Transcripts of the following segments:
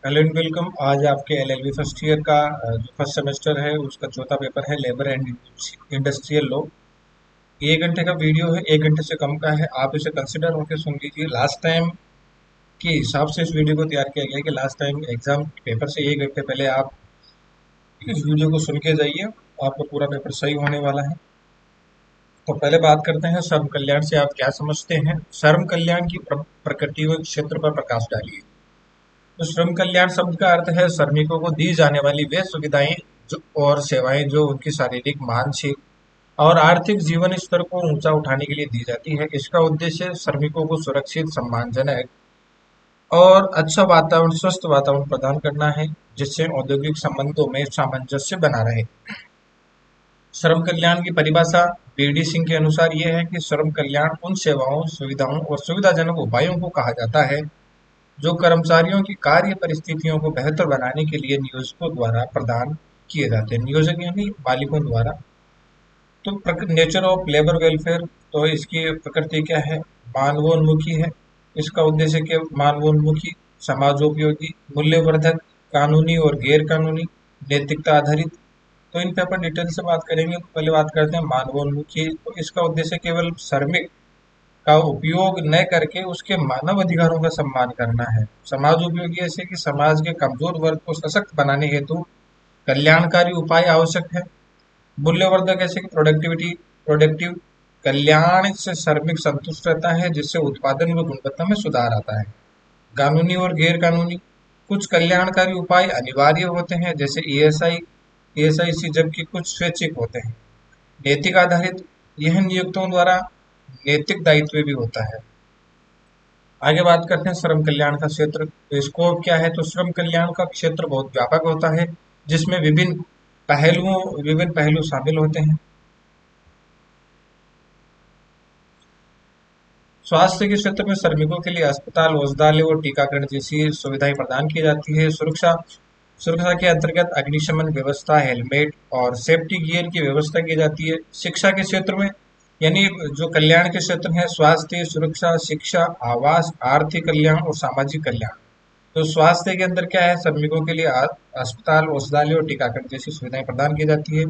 Hello and welcome. आज आपके LLB first year का जो फर्स्ट सेमेस्टर है उसका चौथा पेपर है, लेबर एंड इंडस्ट्रियल लॉ। 1 घंटे का वीडियो है, 1 घंटे से कम का है। आप इसे कंसिडर होकर सुन लीजिए। लास्ट टाइम के हिसाब से इस वीडियो को तैयार किया गया है कि लास्ट टाइम एग्जाम पेपर से 1 घंटे पहले आप इस वीडियो को सुन के जाइए। आपका पूरा पेपर सही होने वाला है। तो पहले बात करते हैं श्रम कल्याण से आप क्या समझते हैं। श्रम कल्याण की प्रकृति व क्षेत्र पर प्रकाश डालिए। तो श्रम कल्याण शब्द का अर्थ है श्रमिकों को दी जाने वाली वे सुविधाएं और सेवाएं जो उनकी शारीरिक, मानसिक और आर्थिक जीवन स्तर को ऊंचा उठाने के लिए दी जाती है। इसका उद्देश्य श्रमिकों को सुरक्षित, सम्मानजनक और अच्छा वातावरण, स्वस्थ वातावरण प्रदान करना है, जिससे औद्योगिक संबंधों में सामंजस्य बना रहे। श्रम कल्याण की परिभाषा बीडी सिंह के अनुसार यह है कि श्रम कल्याण उन सेवाओं, सुविधाओं और सुविधाजनक उपायों को कहा जाता है जो कर्मचारियों की कार्य परिस्थितियों को बेहतर बनाने के लिए नियोजकों द्वारा प्रदान किए जाते हैं। नियोजक यानी मालिकों द्वारा। तो नेचर ऑफ लेबर वेलफेयर, तो इसकी प्रकृति क्या है? मानवोन्मुखी है। इसका उद्देश्य क्या? मानवोन्मुखी, समाजोपयोगी, मूल्यवर्धक, कानूनी और गैर कानूनी, नैतिकता आधारित। तो इन पे अपन डिटेल से बात करेंगे। तो पहले बात करते हैं मानवोन्मुखी। तो इसका उद्देश्य केवल श्रमिक का उपयोग न करके उसके मानव अधिकारों का सम्मान करना है। समाज उपयोगी ऐसे कि समाज के कमजोर वर्ग को सशक्त बनाने हेतु कल्याणकारी उपाय आवश्यक है। मूल्यवर्धक ऐसे कि प्रोडक्टिव कल्याण से श्रमिक संतुष्ट रहता है, जिससे उत्पादन व गुणवत्ता में सुधार आता है। कानूनी और गैर कानूनी, कुछ कल्याणकारी उपाय अनिवार्य होते हैं जैसे ईएसआईसी, जबकि कुछ स्वैच्छिक होते हैं। नैतिक आधारित, यह नियोक्ताओं द्वारा नैतिक दायित्व भी होता है। आगे बात करते हैं श्रम कल्याण का क्षेत्र। स्कोप क्या है? तो श्रम कल्याण का क्षेत्र बहुत व्यापक होता है, जिसमें विभिन्न पहलू शामिल होते हैं। स्वास्थ्य के क्षेत्र में श्रमिकों के लिए अस्पताल, औषधालय और टीकाकरण जैसी सुविधाएं प्रदान की जाती है। सुरक्षा के अंतर्गत अग्निशमन व्यवस्था, हेलमेट और सेफ्टी गियर की व्यवस्था की जाती है। शिक्षा के क्षेत्र में, यानी जो कल्याण के क्षेत्र है, स्वास्थ्य, सुरक्षा, शिक्षा, आवास, आर्थिक कल्याण और सामाजिक कल्याण। तो स्वास्थ्य के अंदर क्या है? श्रमिकों के लिए अस्पताल, औषधालय और टीकाकरण जैसी सुविधाएं प्रदान की जाती है।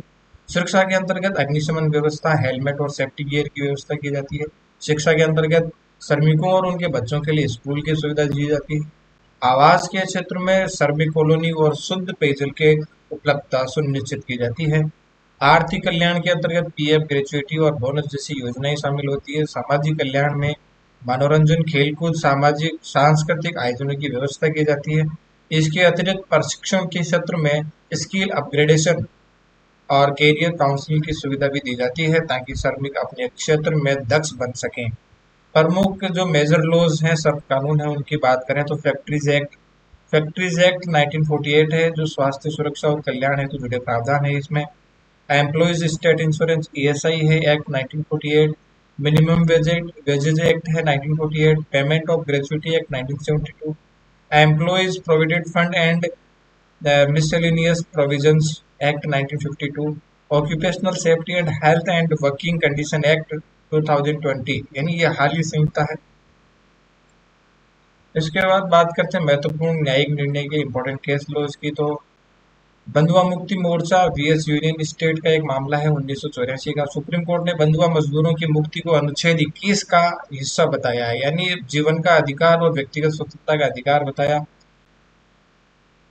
सुरक्षा के अंतर्गत अग्निशमन व्यवस्था, हेलमेट और सेफ्टी गियर की व्यवस्था की जाती है। शिक्षा के अंतर्गत श्रमिकों और उनके बच्चों के लिए स्कूल की सुविधा दी जाती है। आवास के क्षेत्र में श्रमिक कॉलोनी और शुद्ध पेयजल के उपलब्धता सुनिश्चित की जाती है। आर्थिक कल्याण के अंतर्गत पीएफ ग्रेचुइटी और बोनस जैसी योजनाएं शामिल होती है। सामाजिक कल्याण में मनोरंजन, खेलकूद, सामाजिक सांस्कृतिक आयोजनों की व्यवस्था की जाती है। इसके अतिरिक्त प्रशिक्षण के क्षेत्र में स्किल अपग्रेडेशन और कैरियर काउंसलिंग की सुविधा भी दी जाती है, ताकि श्रमिक अपने क्षेत्र में दक्ष बन सकें। प्रमुख जो मेजर लॉज हैं, सब कानून हैं, उनकी बात करें तो फैक्ट्रीज एक्ट 1948 है, जो स्वास्थ्य, सुरक्षा और कल्याण हेतु जुड़े प्रावधान है। इसमें एम्प्लॉयज स्टेट इंश्योरेंस ईएसआई है, एक्ट 1948। मिनिमम वेजेज एक्ट है 1948। Payment of gratuity act 1972। Employees provident fund and miscellaneous provisions act 1952। Occupational safety and health and working condition act 2020, यानी ये हाल ही संहिता है। इसके बाद बात करते हैं महत्वपूर्ण न्यायिक निर्णय के इंपॉर्टेंट केस लॉज की। तो बंधुआ Mukti Morcha VS union state का एक मामला है 1984 का। सुप्रीम कोर्ट ने बंधुआ मजदूरों की मुक्ति को अनुच्छेद 21 का हिस्सा बताया है, यानी जीवन का अधिकार और व्यक्तिगत स्वतंत्रता का अधिकार बताया।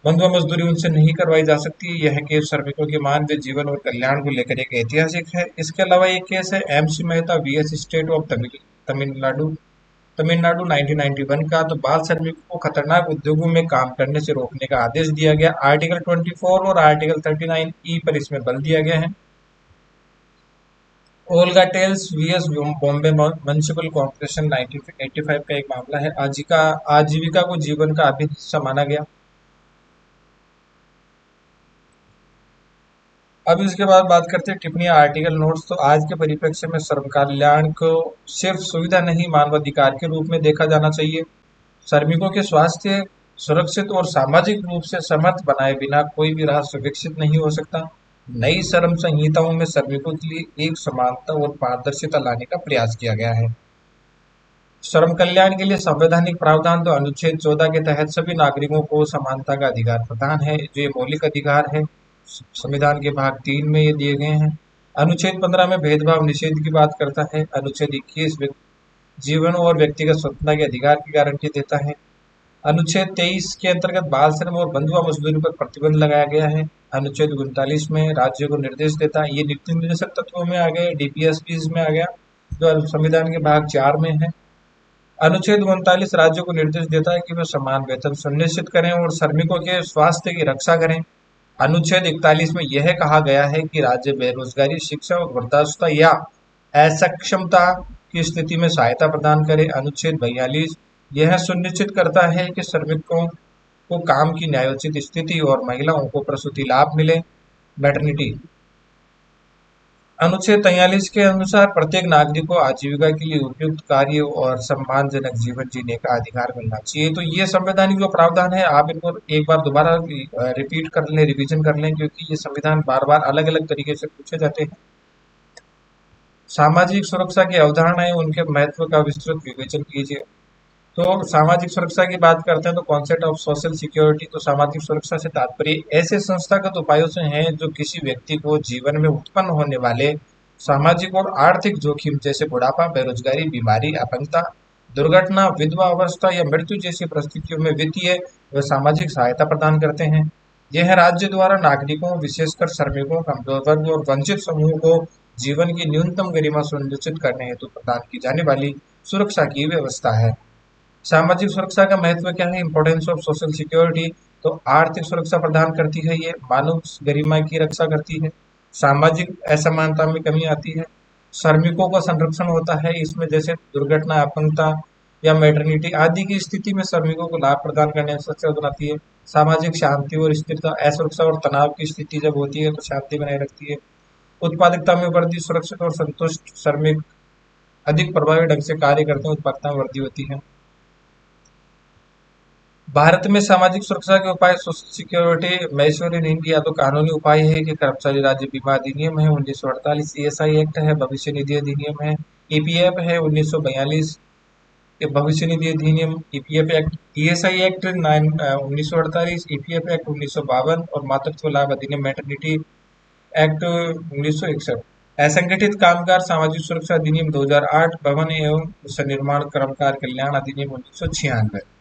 बंधुआ मजदूरी उनसे नहीं करवाई जा सकती। यह केस श्रमिकों के मानवीय जीवन और कल्याण को लेकर एक ऐतिहासिक है। इसके अलावा एक केस है MC Mehta vs state of Tamil Nadu Tamil Nadu 1991 का। तो बाल श्रमिकों को खतरनाक उद्योगों में काम करने से रोकने का आदेश दिया गया। आर्टिकल 24 और आर्टिकल 39E पर इसमें बल दिया गया है। Olga Tellis vs Bombay municipal corporation 1985 का एक मामला है। आजीविका को जीवन का अभिन्न हिस्सा माना गया। अब इसके बाद बात करते हैं टिप्पणी, आर्टिकल नोट्स। तो आज के परिप्रेक्ष्य में श्रम कल्याण को सिर्फ सुविधा नहीं, मानवाधिकार के रूप में देखा जाना चाहिए। श्रमिकों के स्वास्थ्य, सुरक्षित और सामाजिक रूप से समर्थ बनाए बिना कोई भी राष्ट्र विकसित नहीं हो सकता। नई श्रम संहिताओं में श्रमिकों के लिए एक समानता और पारदर्शिता लाने का प्रयास किया गया है। श्रम कल्याण के लिए संवैधानिक प्रावधान तो अनुच्छेद 14 के तहत सभी नागरिकों को समानता का अधिकार प्रदान है, जो ये मौलिक अधिकार है संविधान के भाग 3 में ये दिए गए हैं। अनुच्छेद 15 में भेदभाव निषेध की बात करता है। अनुच्छेद 21 जीवन और व्यक्तिगत स्वतंत्रता के अधिकार की गारंटी देता है। अनुच्छेद 23 के अंतर्गत बाल श्रम और बंधुआ मजदूरी पर प्रतिबंध लगाया गया है। अनुच्छेद 39 में राज्यों को निर्देश देता है, ये नीति निर्देशक तत्वों में आ गए, डीपीएसपी में आ गया, जो संविधान के भाग 4 में है। अनुच्छेद 39 राज्यों को निर्देश देता है कि वे समान वेतन सुनिश्चित करें और श्रमिकों के स्वास्थ्य की रक्षा करें। अनुच्छेद 41 में यह कहा गया है कि राज्य बेरोजगारी, शिक्षा और वृद्धावस्था या असक्षमता की स्थिति में सहायता प्रदान करे। अनुच्छेद 42 यह सुनिश्चित करता है कि श्रमिकों को काम की न्यायोचित स्थिति और महिलाओं को प्रसूति लाभ मिले। मैटरनिटी। अनुच्छेद 43 के अनुसार प्रत्येक नागरिक को आजीविका के लिए उपयुक्त कार्य और सम्मानजनक जीवन जीने का अधिकार मिलना चाहिए। तो ये संवैधानिक जो प्रावधान है, आप इनको एक बार दोबारा रिपीट कर लें, रिवीजन कर लें, क्योंकि ये संविधान बार बार अलग अलग तरीके से पूछे जाते हैं। सामाजिक सुरक्षा की अवधारणाएं, उनके महत्व का विस्तृत विवेचन कीजिए। तो सामाजिक सुरक्षा की बात करते हैं तो कॉन्सेप्ट ऑफ सोशल सिक्योरिटी। तो सामाजिक सुरक्षा से तात्पर्य ऐसे संस्थागत उपायों से है जो किसी व्यक्ति को जीवन में उत्पन्न होने वाले सामाजिक और आर्थिक जोखिम जैसे बुढ़ापा, बेरोजगारी, बीमारी, अपंगता, दुर्घटना, विधवा अवस्था या मृत्यु जैसी परिस्थितियों में वित्तीय व सामाजिक सहायता प्रदान करते हैं। यह राज्य द्वारा नागरिकों, विशेषकर श्रमिकों, कमजोर वर्ग और वंचित समूह को जीवन की न्यूनतम गरिमा सुनिश्चित करने हेतु प्रदान की जाने वाली सुरक्षा की व्यवस्था है। सामाजिक सुरक्षा का महत्व क्या है? Importance of social security. तो आर्थिक सुरक्षा प्रदान करती है, ये मानव गरिमा की रक्षा करती है, सामाजिक असमानता में कमी आती है, श्रमिकों का संरक्षण होता है इसमें, जैसे दुर्घटना, अपंगता या मैटरनिटी आदि की स्थिति में श्रमिकों को लाभ प्रदान करने में सक्षम बनाती है। सामाजिक शांति और स्थिरता, असुरक्षा और तनाव की स्थिति जब होती है तो शांति बनाए रखती है। उत्पादकता में वृद्धि, सुरक्षित और संतुष्ट श्रमिक अधिक प्रभावी ढंग से कार्य करते हैं, उत्पादकता में वृद्धि होती है। भारत में सामाजिक सुरक्षा के उपाय social security measure in India. तो कानूनी उपाय है कि कर्मचारी राज्य बीमा अधिनियम है 1948, ईएसआई एक्ट है, भविष्य निधि अधिनियम है, ईपीएफ है 1942, ये भविष्य निधि अधिनियम, EPF act, ESI act 1948, EPF act 1952 और मातृत्व लाभ अधिनियम मैटरनिटी एक्ट 1961। असंगठित कामगार सामाजिक सुरक्षा अधिनियम 2008, भवन एवं सनिर्माण कर्मकार कल्याण अधिनियम 1996।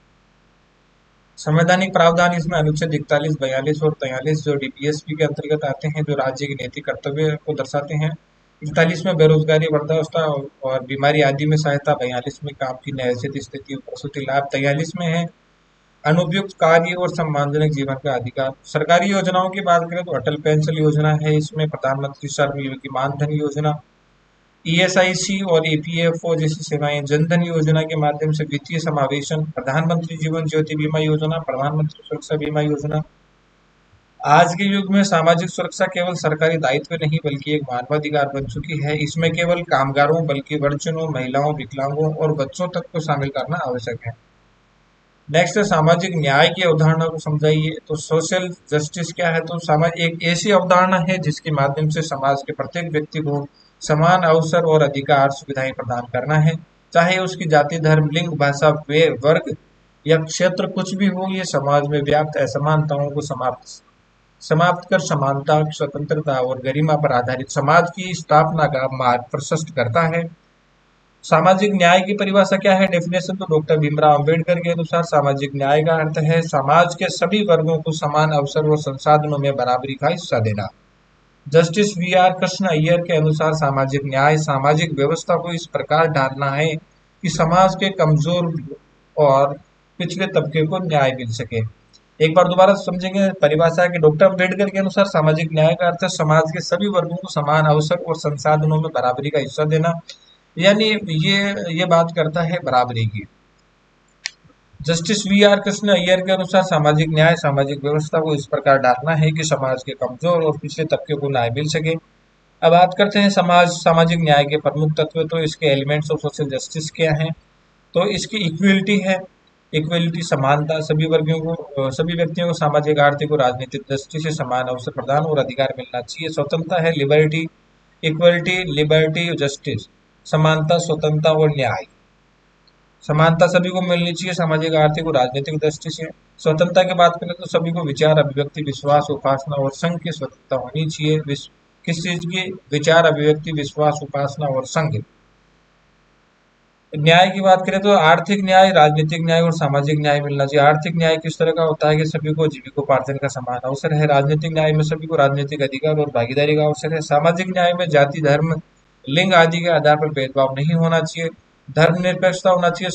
संवैधानिक प्रावधान इसमें अनुच्छेद 41, 42 और 43 जो डीपीएसपी के अंतर्गत आते हैं, जो राज्य के नैतिक कर्तव्य को दर्शाते हैं। 41 में बेरोजगारी, वृद्धावस्था और बीमारी आदि में सहायता, 42 में काम की न्यायोचित स्थिति, प्रसूति लाभ, 43 में है अनुपयुक्त कार्य और सम्मानजनक जीवन का अधिकार। सरकारी योजनाओं की बात करें तो अटल पेंशन योजना है, इसमें प्रधानमंत्री श्रम मानधन योजना, ईएसआईसी और ईपीएफओ जैसी सेवाएं, जनधन योजना के माध्यम से वित्तीय समावेशन, प्रधानमंत्री जीवन ज्योति बीमा योजना, प्रधानमंत्री सुरक्षा बीमा योजना। आज के युग में सामाजिक सुरक्षा केवल सरकारी दायित्व नहीं बल्कि एक मानवाधिकार बन चुकी है। इसमें केवल कामगारों बल्कि वंचितों, महिलाओं, विकलांगों और बच्चों तक को शामिल करना आवश्यक है। नेक्स्ट है सामाजिक न्याय की अवधारणा को समझाइए। तो सोशल जस्टिस क्या है? तो समाज एक ऐसी अवधारणा है जिसके माध्यम से समाज के प्रत्येक व्यक्ति को समान अवसर और अधिकार सुविधाएं प्रदान करना है, चाहे उसकी जाति, धर्म, लिंग, भाषा, वे वर्ग या क्षेत्र कुछ भी हो। ये समाज में व्याप्त असमानताओं को समाप्त कर समानता, स्वतंत्रता और गरिमा पर आधारित समाज की स्थापना का मार्ग प्रशस्त करता है। सामाजिक न्याय की परिभाषा क्या है? डेफिनेशन तो डॉक्टर भीमराव अंबेडकर के अनुसार सामाजिक न्याय का अर्थ है समाज के सभी वर्गों को समान अवसर और संसाधनों में बराबरी का हिस्सा देना। Justice VR. कृष्ण अय्यर के अनुसार सामाजिक न्याय सामाजिक व्यवस्था को इस प्रकार ढालना है कि समाज के कमजोर और पिछड़े तबके को न्याय मिल सके। एक बार दोबारा समझेंगे परिभाषा कि डॉक्टर अम्बेडकर के अनुसार सामाजिक न्याय का अर्थ है समाज के सभी वर्गों को समान अवसर और संसाधनों में बराबरी का हिस्सा देना, यानी ये बात करता है बराबरी की। Justice VR. कृष्ण अय्यर के अनुसार सामाजिक न्याय सामाजिक व्यवस्था को इस प्रकार डालना है कि समाज के कमजोर और पिछड़े तबके को न्याय मिल सके। अब बात करते हैं सामाजिक न्याय के प्रमुख तत्व। तो इसके एलिमेंट्स ऑफ सोशल जस्टिस क्या हैं? तो इसकी इक्वलिटी है, इक्वलिटी समानता, सभी व्यक्तियों को सामाजिक, आर्थिक और राजनीतिक दृष्टि से समान अवसर प्रदान और अधिकार मिलना चाहिए। स्वतंत्रता है, लिबर्टी, इक्वलिटी, लिबर्टी, जस्टिस, समानता, स्वतंत्रता और न्याय। समानता सभी को मिलनी चाहिए, सामाजिक, आर्थिक और राजनीतिक दृष्टि से। स्वतंत्रता की बात करें तो सभी को विचार, अभिव्यक्ति, विश्वास, उपासना और संघ की स्वतंत्रता होनी चाहिए। किस चीज की? विचार, अभिव्यक्ति, विश्वास, उपासना और संघ। न्याय की बात करें तो आर्थिक न्याय, राजनीतिक न्याय और सामाजिक न्याय मिलना चाहिए। आर्थिक न्याय किस तरह का होता है कि सभी को जीविकोपार्जन का समान अवसर है। राजनीतिक न्याय में सभी को राजनीतिक अधिकार और भागीदारी का अवसर है। सामाजिक न्याय में जाति, धर्म, लिंग आदि के आधार पर भेदभाव नहीं होना चाहिए। धर्मनिरपेक्षता होना चाहिए।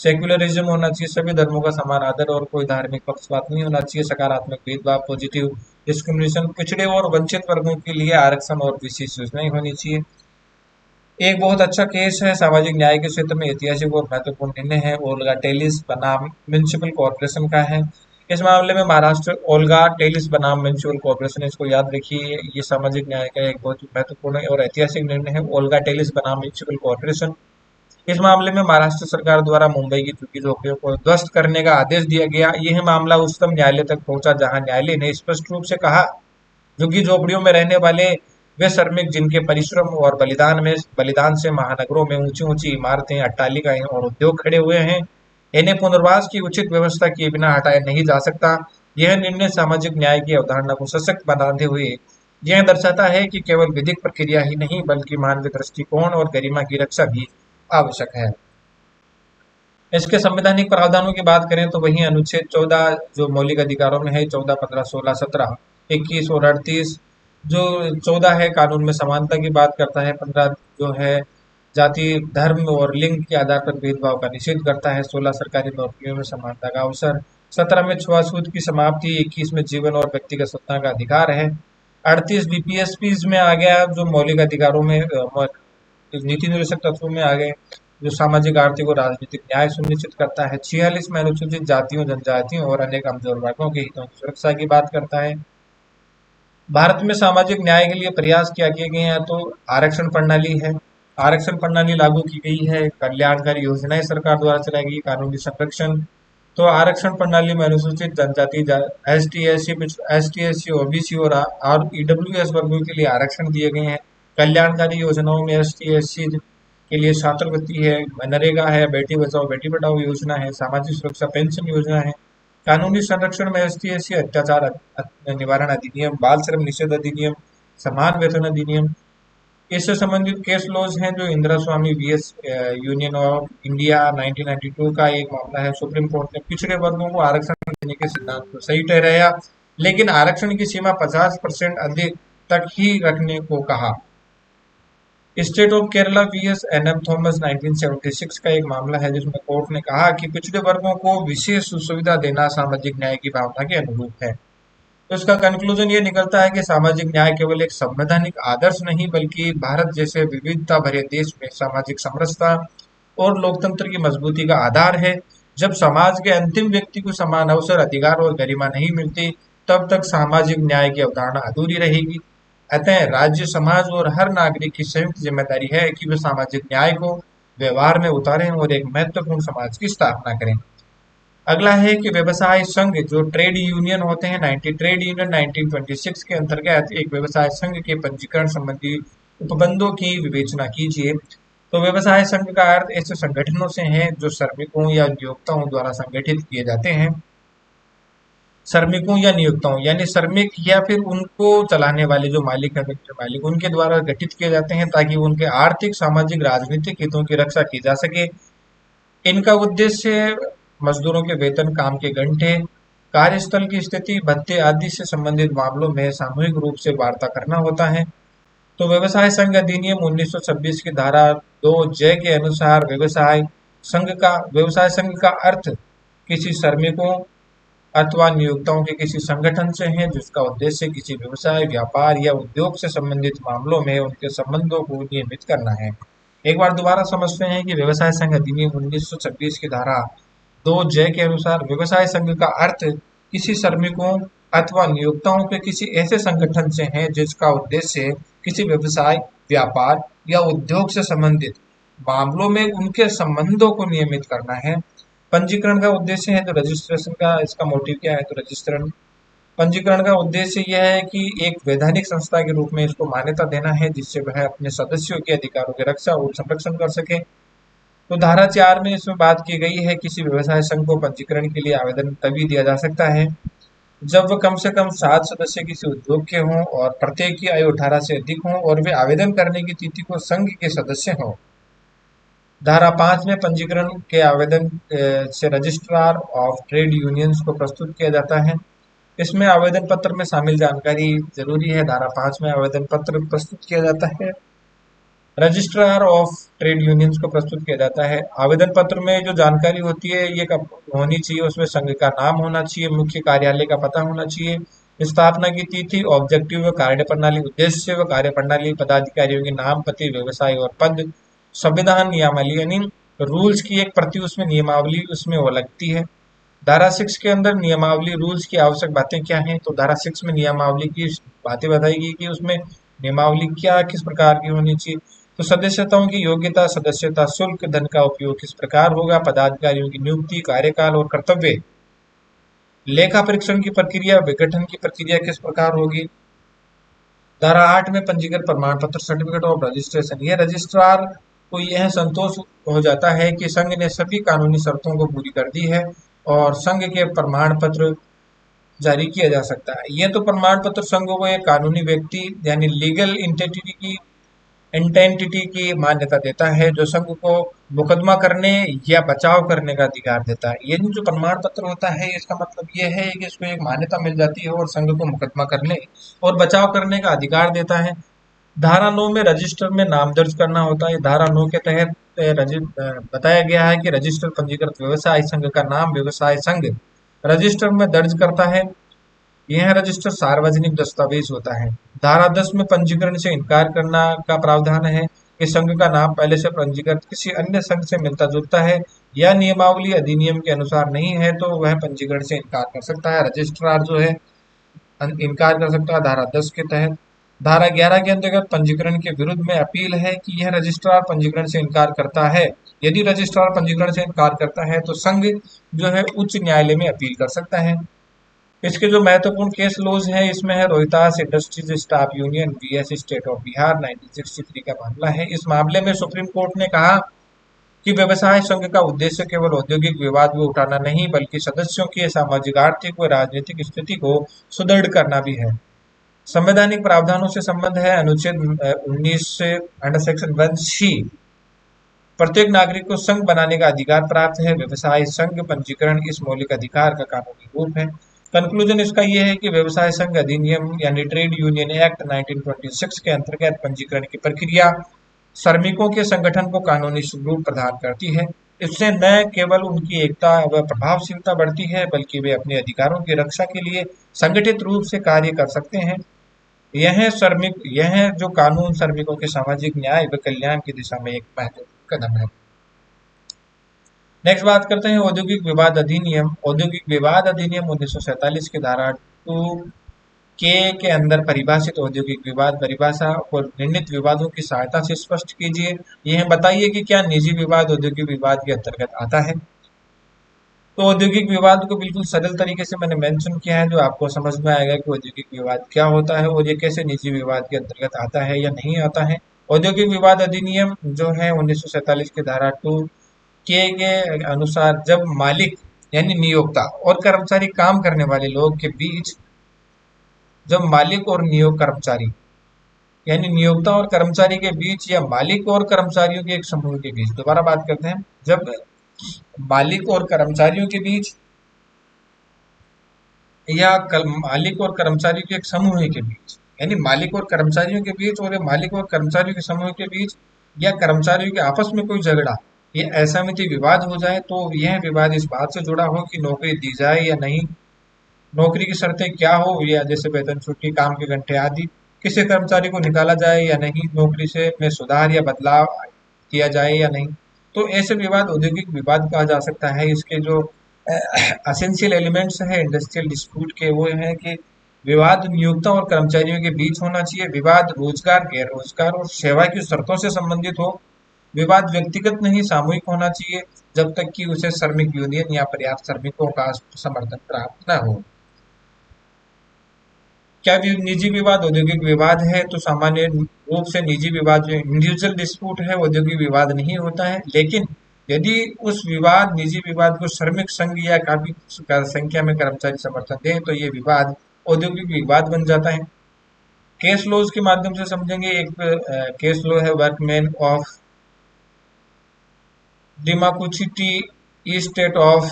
सेक्युलरिज्म होना चाहिए। सभी धर्मों का समान आदर और कोई धार्मिक पक्षपात नहीं होना चाहिए। सकारात्मक भेदभाव, पॉजिटिव डिस्क्रिमिनेशन। पिछड़े और वंचित वर्गों के लिए आरक्षण और विशेष योजनाएं होनी चाहिए। एक बहुत अच्छा केस है सामाजिक न्याय के क्षेत्र में, ऐतिहासिक और महत्वपूर्ण निर्णय है, ओल्गा टेलिस बनाम म्युनिसिपल कॉर्पोरेशन का है। इस मामले में महाराष्ट्र ओल्गा टेलिस बनाम म्युनिसिपल कॉर्पोरेशन, इसको याद रखिए। ये सामाजिक न्याय का एक बहुत महत्वपूर्ण और ऐतिहासिक निर्णय है, ओल्गा टेलिस बनाम म्युनिसिपल कॉर्पोरेशन। इस मामले में महाराष्ट्र सरकार द्वारा मुंबई की झुग्गी झोपड़ियों को ध्वस्त करने का आदेश दिया गया। यह मामला उच्चतम न्यायालय तक पहुंचा, जहां न्यायालय ने स्पष्ट रूप से कहा, झुग्गी झोपड़ियों में रहने वाले वे श्रमिक जिनके परिश्रम और बलिदान से महानगरों में ऊंची ऊंची इमारतें, अट्टालिकाएं और उद्योग खड़े हुए हैं, इन्हें पुनर्वास की उचित व्यवस्था किए बिना हटाया नहीं जा सकता। यह निर्णय सामाजिक न्याय की अवधारणा को सशक्त बनाते हुए यह दर्शाता है कि केवल विधिक प्रक्रिया ही नहीं बल्कि मानवीय दृष्टिकोण और गरिमा की रक्षा भी आवश्यक है। इसके संवैधानिक प्रावधानों की बात करें तो वही अनुच्छेद 14 जो मौलिक अधिकारों में है, 14, 15, 16, 17, 21 और 38। जो 14 है कानून में समानता की बात करता है। 15 जो है जाति, धर्म और लिंग के आधार पर भेदभाव का निषेध करता है। 16 सरकारी नौकरियों में समानता का अवसर। 17 में छुआछूत की समाप्ति। 21 में जीवन और व्यक्तिगत स्वतंत्रता का अधिकार है। 38 बीपीएसपी में आ गया जो मौलिक अधिकारों में नीति निर्देशक तत्वों में आ गए, जो सामाजिक, आर्थिक और राजनीतिक न्याय सुनिश्चित करता है। 46 में अनुसूचित जातियों, जनजातियों और अन्य कमजोर वर्गों के हितों की सुरक्षा की बात करता है। भारत में सामाजिक न्याय के लिए प्रयास किया किए गए हैं तो आरक्षण प्रणाली है। आरक्षण प्रणाली लागू की गई है। कल्याणकारी योजनाएं सरकार द्वारा चलाई गई। कानूनी संरक्षण तो आरक्षण प्रणाली में अनुसूचित जनजाति, S T S C, OBC और ईडब्ल्यूएस वर्गों के लिए आरक्षण दिए गए हैं। कल्याणकारी योजनाओं में एस टी के लिए छात्रवृत्ति है, मनरेगा है, बेटी बचाओ बेटी पढ़ाओ योजना है, सामाजिक सुरक्षा पेंशन योजना है। कानूनी संरक्षण में एस टी अत्याचार निवारण अधिनियम, बाल श्रम निषेध अधिनियम, समान वेतन अधिनियम। इससे संबंधित केस लॉज हैं जो इंदिरा स्वामी वीएस यूनियन ऑफ इंडिया 1992 का एक मामला है। सुप्रीम कोर्ट ने पिछड़े वर्गों को आरक्षण देने के सिद्धांत को सही ठहराया, लेकिन आरक्षण की सीमा 50% अधिक तक ही रखने को कहा। State of Kerala vs NM Thomas 1976 का एक मामला है जिसमें कोर्ट ने कहा कि पिछड़े वर्गों को विशेष सुविधा देना सामाजिक न्याय की भावना के अनुरूप है। तो इसका कंक्लूजन ये निकलता है कि सामाजिक न्याय केवल एक संवैधानिक आदर्श नहीं बल्कि भारत जैसे विविधता भरे देश में सामाजिक समरसता और लोकतंत्र की मजबूती का आधार है। जब समाज के अंतिम व्यक्ति को समान अवसर, अधिकार और गरिमा नहीं मिलती, तब तक सामाजिक न्याय की अवधारणा अधूरी रहेगी। अतः राज्य, समाज और हर नागरिक की संयुक्त जिम्मेदारी है कि वे सामाजिक न्याय को व्यवहार में उतारें और एक महत्वपूर्ण समाज की स्थापना करें। अगला है कि व्यवसाय संघ जो ट्रेड यूनियन होते हैं, 90 ट्रेड यूनियन 1926 के अंतर्गत एक व्यवसाय संघ के पंजीकरण संबंधी उपबंधों की विवेचना कीजिए। तो व्यवसाय संघ का अर्थ ऐसे संगठनों से है जो श्रमिकों या नियोक्ताओं द्वारा संगठित किए जाते हैं। श्रमिकों या नियोक्ताओं यानी श्रमिक या फिर उनको चलाने वाले जो मालिक है, फैक्ट्री मालिक, उनके द्वारा गठित किए जाते हैं ताकि उनके आर्थिक, सामाजिक, राजनीतिक हितों की रक्षा की जा सके। इनका उद्देश्य मजदूरों के वेतन, काम के घंटे, कार्यस्थल की स्थिति, भत्ते आदि से संबंधित मामलों में सामूहिक रूप से वार्ता करना होता है। तो व्यवसाय संघ अधिनियम 1926 की धारा 2 के अनुसार व्यवसाय संघ का अर्थ किसी श्रमिकों अथवा नियोक्ताओं के किसी संगठन से है जिसका उद्देश्य किसी व्यवसाय, व्यापार या उद्योग से संबंधित मामलों में उनके संबंधों को नियमित करना है। एक बार दोबारा समझते हैं कि व्यवसाय संघ अधिनियम 1926 की धारा 2 के अनुसार व्यवसाय संघ का अर्थ किसी श्रमिकों अथवा नियोक्ताओं के किसी ऐसे संगठन से है जिसका उद्देश्य किसी व्यवसाय, व्यापार या उद्योग से संबंधित मामलों में उनके संबंधों को नियमित करना है। पंजीकरण का उद्देश्य है तो रजिस्ट्रेशन का इसका मोटिव क्या है, तो रजिस्ट्रेशन पंजीकरण का उद्देश्य यह है कि एक वैधानिक संस्था के रूप में इसको मान्यता देना है जिससे वह अपने सदस्यों के अधिकारों की रक्षा और संरक्षण कर सके। तो धारा 4 में इसमें बात की गई है, किसी व्यवसाय संघ को पंजीकरण के लिए आवेदन तभी दिया जा सकता है जब वह कम से कम 7 सदस्य किसी उद्योग के हों और प्रत्येक की आयु 18 से अधिक हो और वे आवेदन करने की तिथि को संघ के सदस्य हों। धारा 5 में पंजीकरण के आवेदन से रजिस्ट्रार ऑफ ट्रेड यूनियंस को प्रस्तुत किया जाता है। इसमें आवेदन पत्र में शामिल जानकारी जरूरी है। धारा 5 में आवेदन पत्र प्रस्तुत किया जाता है, रजिस्ट्रार ऑफ ट्रेड यूनियंस को प्रस्तुत किया जाता है। आवेदन पत्र में जो जानकारी होती है ये कब होनी चाहिए, उसमें संघ का नाम होना चाहिए, मुख्य कार्यालय का पता होना चाहिए, स्थापना की तिथि, ऑब्जेक्टिव व कार्य प्रणाली, उद्देश्य व कार्य प्रणाली, पदाधिकारियों के नाम, पति, व्यवसाय और पद, संविधान नियमावली यानी रूल्स की एक प्रति, उसमें नियमावली उसमें वो लगती है। धारा 6 के अंदर नियमावली रूल्स की आवश्यक बातें क्या हैं, तो धारा 6 में नियमावली की बातें बताई गई कि उसमें नियमावली क्या किस प्रकार की होनी चाहिए। तो सदस्यताओं की योग्यता, सदस्यता शुल्क, धन का उपयोग किस प्रकार होगा, पदाधिकारियों की नियुक्ति, कार्यकाल और कर्तव्य, लेखा परीक्षण की प्रक्रिया, विघटन की प्रक्रिया किस प्रकार होगी। धारा 8 में पंजीकरण प्रमाण पत्र, सर्टिफिकेट ऑफ रजिस्ट्रेशन, यह रजिस्ट्रार को यह संतोष हो जाता है कि संघ ने सभी कानूनी शर्तों को पूरी कर दी है और संघ के प्रमाण पत्र जारी किया जा सकता है। यह तो प्रमाण पत्र संघ को एक कानूनी व्यक्ति यानी लीगल एंटिटी की मान्यता देता है, जो संघ को मुकदमा करने या बचाव करने का अधिकार देता है। ये जो प्रमाण पत्र होता है इसका मतलब ये है कि इसको एक मान्यता मिल जाती है और संघ को मुकदमा करने और बचाव करने का अधिकार देता है। धारा 9 में रजिस्टर में नाम दर्ज करना होता है। धारा 9 के तहत बताया गया है कि रजिस्टर पंजीकृत व्यवसाय संघ का नाम व्यवसाय संघ रजिस्टर में दर्ज करता है। यह रजिस्टर सार्वजनिक दस्तावेज होता है। धारा 10 में पंजीकरण से इनकार करना का प्रावधान है कि संघ का नाम पहले से पंजीकृत किसी अन्य संघ से मिलता जुलता है या नियमावली अधिनियम के अनुसार नहीं है तो वह पंजीकरण से इनकार कर सकता है। रजिस्ट्रार जो है इनकार कर सकता है धारा 10 के तहत। धारा 11 के अंतर्गत पंजीकरण के विरुद्ध में अपील है कि यह रजिस्ट्रार पंजीकरण से इनकार करता है। यदि रजिस्ट्रार पंजीकरण से इनकार करता है तो संघ जो है उच्च न्यायालय में अपील कर सकता है। इसके जो महत्वपूर्ण केस लॉज हैं इसमें है Rohtas industries staff union vs state of Bihar 1963 का मामला है। इस मामले में सुप्रीम कोर्ट ने कहा कि व्यवसाय संघ का उद्देश्य केवल औद्योगिक विवाद को उठाना नहीं बल्कि सदस्यों की सामाजिक, आर्थिक व राजनीतिक स्थिति को सुदृढ़ करना भी है। संवैधानिक प्रावधानों से संबंध है। अनुच्छेद 19 से अंडर सेक्शन 1C प्रत्येक नागरिक को संघ बनाने का अधिकार प्राप्त है। व्यवसाय संघ पंजीकरण इस मौलिक अधिकार का कानूनी रूप है। कंक्लूजन इसका यह है कि व्यवसाय संघ अधिनियम यानी ट्रेड यूनियन एक्ट 1926 के अंतर्गत पंजीकरण की प्रक्रिया श्रमिकों के संगठन को कानूनी स्वरूप प्रदान करती है। इससे न केवल उनकी एकता व प्रभावशीलता बढ़ती है बल्कि वे अपने अधिकारों की रक्षा के लिए संगठित रूप से कार्य कर सकते हैं। यह जो कानून श्रमिकों के सामाजिक न्याय व कल्याण की दिशा में एक महत्वपूर्ण कदम है। नेक्स्ट बात करते हैं औद्योगिक विवाद अधिनियम। औद्योगिक विवाद अधिनियम 1947 के धारा 2 के अंदर परिभाषित औद्योगिक विवाद परिभाषा और निर्णीत विवादों की सहायता से स्पष्ट कीजिए। यह बताइए कि क्या निजी विवाद औद्योगिक विवाद के अंतर्गत आता है। तो औद्योगिक विवाद को बिल्कुल सरल तरीके से मैंने मेंशन किया है, जो आपको समझ में आएगा कि औद्योगिक विवाद क्या होता है और ये कैसे निजी विवाद के अंतर्गत आता है या नहीं आता है। औद्योगिक विवाद अधिनियम जो है 1947 के धारा 2 के अनुसार जब मालिक यानी नियोक्ता और कर्मचारी काम करने वाले लोग के बीच, जब मालिक और नियोग कर्मचारी यानी नियोक्ता और कर्मचारी के बीच या मालिक और कर्मचारियों के एक समूह के बीच, दोबारा बात करते हैं, जब मालिक और कर्मचारियों के बीच या मालिक और कर्मचारियों के एक समूह के बीच यानी मालिक और कर्मचारियों के बीच और मालिक और कर्मचारियों के समूह के बीच या कर्मचारियों के आपस में कोई झगड़ा ये असहमति विवाद हो जाए तो यह विवाद इस बात से जुड़ा हो कि नौकरी दी जाए या नहीं, नौकरी की शर्तें क्या हो या जैसे वेतन, छुट्टी, काम के घंटे आदि, किसी कर्मचारी को निकाला जाए या नहीं, नौकरी से में सुधार या बदलाव किया जाए या नहीं, तो ऐसे विवाद औद्योगिक विवाद कहा जा सकता है। इसके जो एसेंशियल एलिमेंट्स है इंडस्ट्रियल डिस्प्यूट के वो है कि विवाद नियोक्ता और कर्मचारियों के बीच होना चाहिए, विवाद रोजगार, गैर रोजगार और सेवा की शर्तों से संबंधित हो, विवाद व्यक्तिगत नहीं सामूहिक होना चाहिए जब तक कि उसे श्रमिक यूनियन या पर्याप्त श्रमिकों का समर्थन प्राप्त न हो। क्या निजी विवाद औद्योगिक विवाद है, तो सामान्य रूप से निजी विवाद जो इंडिविजुअल डिस्प्यूट है औद्योगिक विवाद नहीं होता है, लेकिन यदि उस विवाद निजी विवाद को श्रमिक संघ या काफी संख्या में कर्मचारी समर्थन दें तो ये विवाद औद्योगिक विवाद बन जाता है। केस लॉज के माध्यम से समझेंगे। एक केस लॉ है workman of Dimakuchi tea state of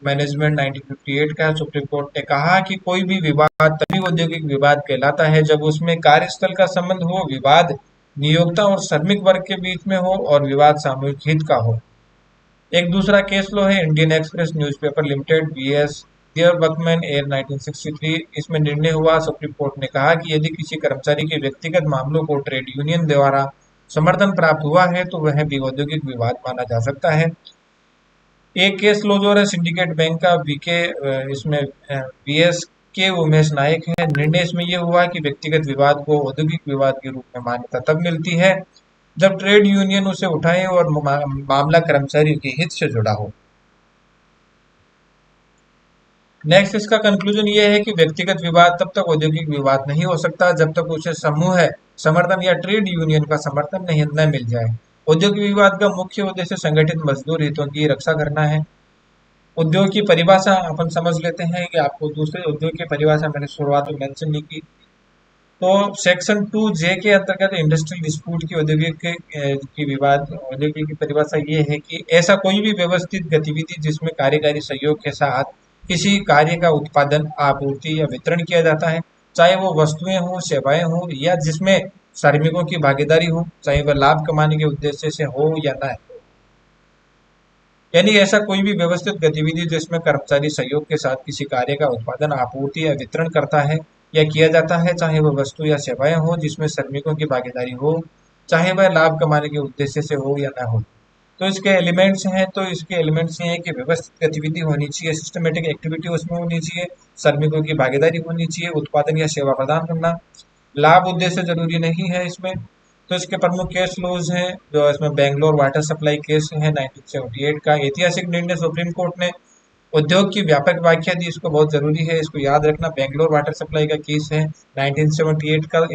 management 1958 का। सुप्रीम कोर्ट ने कहा कि कोई भी विवाद तभी औद्योगिक विवाद कहलाता है जब उसमें कार्यस्थल का संबंध हो, विवाद नियोक्ता और श्रमिक वर्ग के बीच में हो और विवाद सामूहिक हित का हो। एक दूसरा केस लो है Indian Express newspaper limited vs their workman AIR 1963। इसमें निर्णय हुआ, सुप्रीम कोर्ट ने कहा कि यदि किसी कर्मचारी के व्यक्तिगत मामलों को ट्रेड यूनियन द्वारा समर्थन प्राप्त हुआ है तो वह भी औद्योगिक विवाद माना जा सकता है। एक केस लो जो है सिंडिकेट बैंक का बीके, इसमें बीएस के उमेश नायक है। निर्णय इसमें यह हुआ कि व्यक्तिगत विवाद को औद्योगिक विवाद के रूप में मान्यता तब मिलती है जब ट्रेड यूनियन उसे उठाए और मामला कर्मचारियों के हित से जुड़ा हो। नेक्स्ट इसका कंक्लूजन ये है कि व्यक्तिगत विवाद तब तक औद्योगिक विवाद नहीं हो सकता जब तक उसे समूह समर्थन या ट्रेड यूनियन का समर्थन नहीं न मिल जाए। औद्योगिक विवाद का मुख्य उद्देश्य संगठित मजदूर हितों की रक्षा करना है। उद्योग की परिभाषा अपन समझ लेते हैं कि आपको दूसरे उद्योग की परिभाषा मैंने शुरुआत में मेंशन नहीं की। तो सेक्शन 2J के अंतर्गत इंडस्ट्रियल डिस्प्यूट की की विवाद औद्योगिक की परिभाषा ये है कि ऐसा कोई भी व्यवस्थित गतिविधि जिसमें कार्यकारी सहयोग के साथ किसी कार्य का उत्पादन, आपूर्ति या वितरण किया जाता है, चाहे वो वस्तुएं हो, सेवाएं हो या जिसमें श्रमिकों की भागीदारी हो, चाहे वह लाभ कमाने के उद्देश्य से हो या न हो। यानी ऐसा कोई भी व्यवस्थित गतिविधि जिसमें कर्मचारी सहयोग के साथ किसी कार्य का उत्पादन, आपूर्ति या वितरण करता है या किया जाता है, चाहे वह वस्तु या सेवाएं हो, जिसमें श्रमिकों की भागीदारी हो, चाहे वह लाभ कमाने के उद्देश्य से हो या ना हो। तो इसके एलिमेंट्स हैं, तो इसके एलिमेंट्स ये हैं कि व्यवस्थित गतिविधि होनी चाहिए, सिस्टमेटिक एक्टिविटी उसमें होनी चाहिए, श्रमिकों की भागीदारी होनी चाहिए, उत्पादन या सेवा प्रदान करना, लाभ उद्देश्य जरूरी नहीं है इसमें। तो इसके प्रमुख केस लॉज हैं जो इसमें बेंगलोर वाटर सप्लाई केस है 1978 का। ऐतिहासिक निर्णय सुप्रीम कोर्ट ने उद्योग की व्यापक व्याख्या दी, इसको बहुत जरूरी है, इसको याद रखना। बेंगलोर वाटर सप्लाई का केस है 1978 का।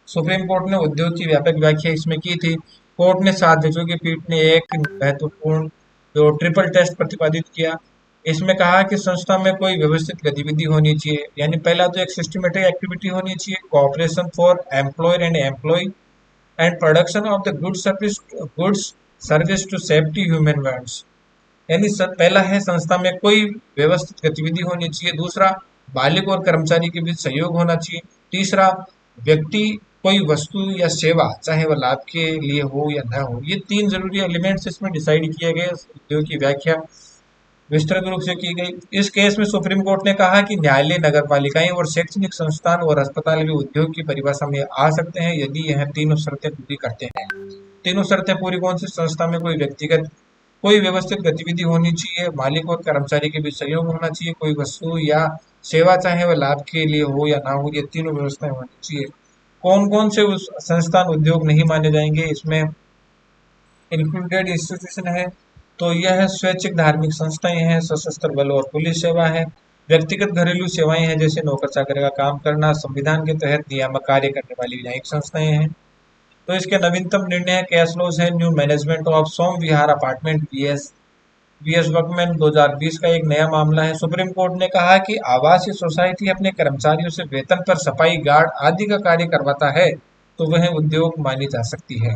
सुप्रीम कोर्ट ने उद्योग की व्यापक व्याख्या इसमें की थी। कोर्ट ने 7 जजों की पीठ ने एक महत्वपूर्ण जो ट्रिपल टेस्ट प्रतिपादित किया। इसमें कहा कि संस्था में कोई व्यवस्थित गतिविधि होनी चाहिए, यानी पहला तो एक सिस्टमेटिक एक्टिविटी होनी चाहिए, cooperation for employer and employee and production of the goods service to safety human rights. यानी पहला है संस्था में कोई व्यवस्थित गतिविधि होनी चाहिए। दूसरा, मालिक और कर्मचारी के बीच सहयोग होना चाहिए। तीसरा, व्यक्ति कोई वस्तु या सेवा चाहे वह लाभ के लिए हो या ना हो। ये 3 जरूरी एलिमेंट्स इसमें डिसाइड किए गए। उद्योग की व्याख्या विस्तृत रूप से की गई। इस केस में सुप्रीम कोर्ट ने कहा कि न्यायालय, नगर पालिकाएं और शैक्षणिक संस्थान और अस्पताल भी उद्योग की परिभाषा में आ सकते हैं यदि यह तीनों शर्तें पूरी करते हैं। तीनों शर्तें पूरी कौन सी? संस्था में कोई व्यवस्थित गतिविधि होनी चाहिए, मालिक और कर्मचारी के बीच सहयोग होना चाहिए, कोई वस्तु या सेवा चाहे वह लाभ के लिए हो या ना हो, ये तीनों व्यवस्थाएं होनी चाहिए। कौन कौन से उस संस्थान उद्योग नहीं माने जाएंगे? इसमें इंक्लूडेड इंस्टीट्यूशन है, तो यह है स्वैच्छिक धार्मिक संस्थाएं हैं, सशस्त्र बल और पुलिस सेवा है, व्यक्तिगत घरेलू सेवाएं हैं जैसे नौकर चाकर का काम करना, संविधान के तहत नियामक कार्य करने वाली न्यायिक संस्थाएं हैं। तो इसके नवीनतम निर्णय कैश लॉज है new management of Som Vihar apartment vs workman 2020 का एक नया मामला है। सुप्रीम कोर्ट ने कहा कि आवासीय सोसाइटी अपने कर्मचारियों से वेतन पर सफाई गार्ड आदि का कार्य करवाता है तो वह उद्योग मानी जा सकती है।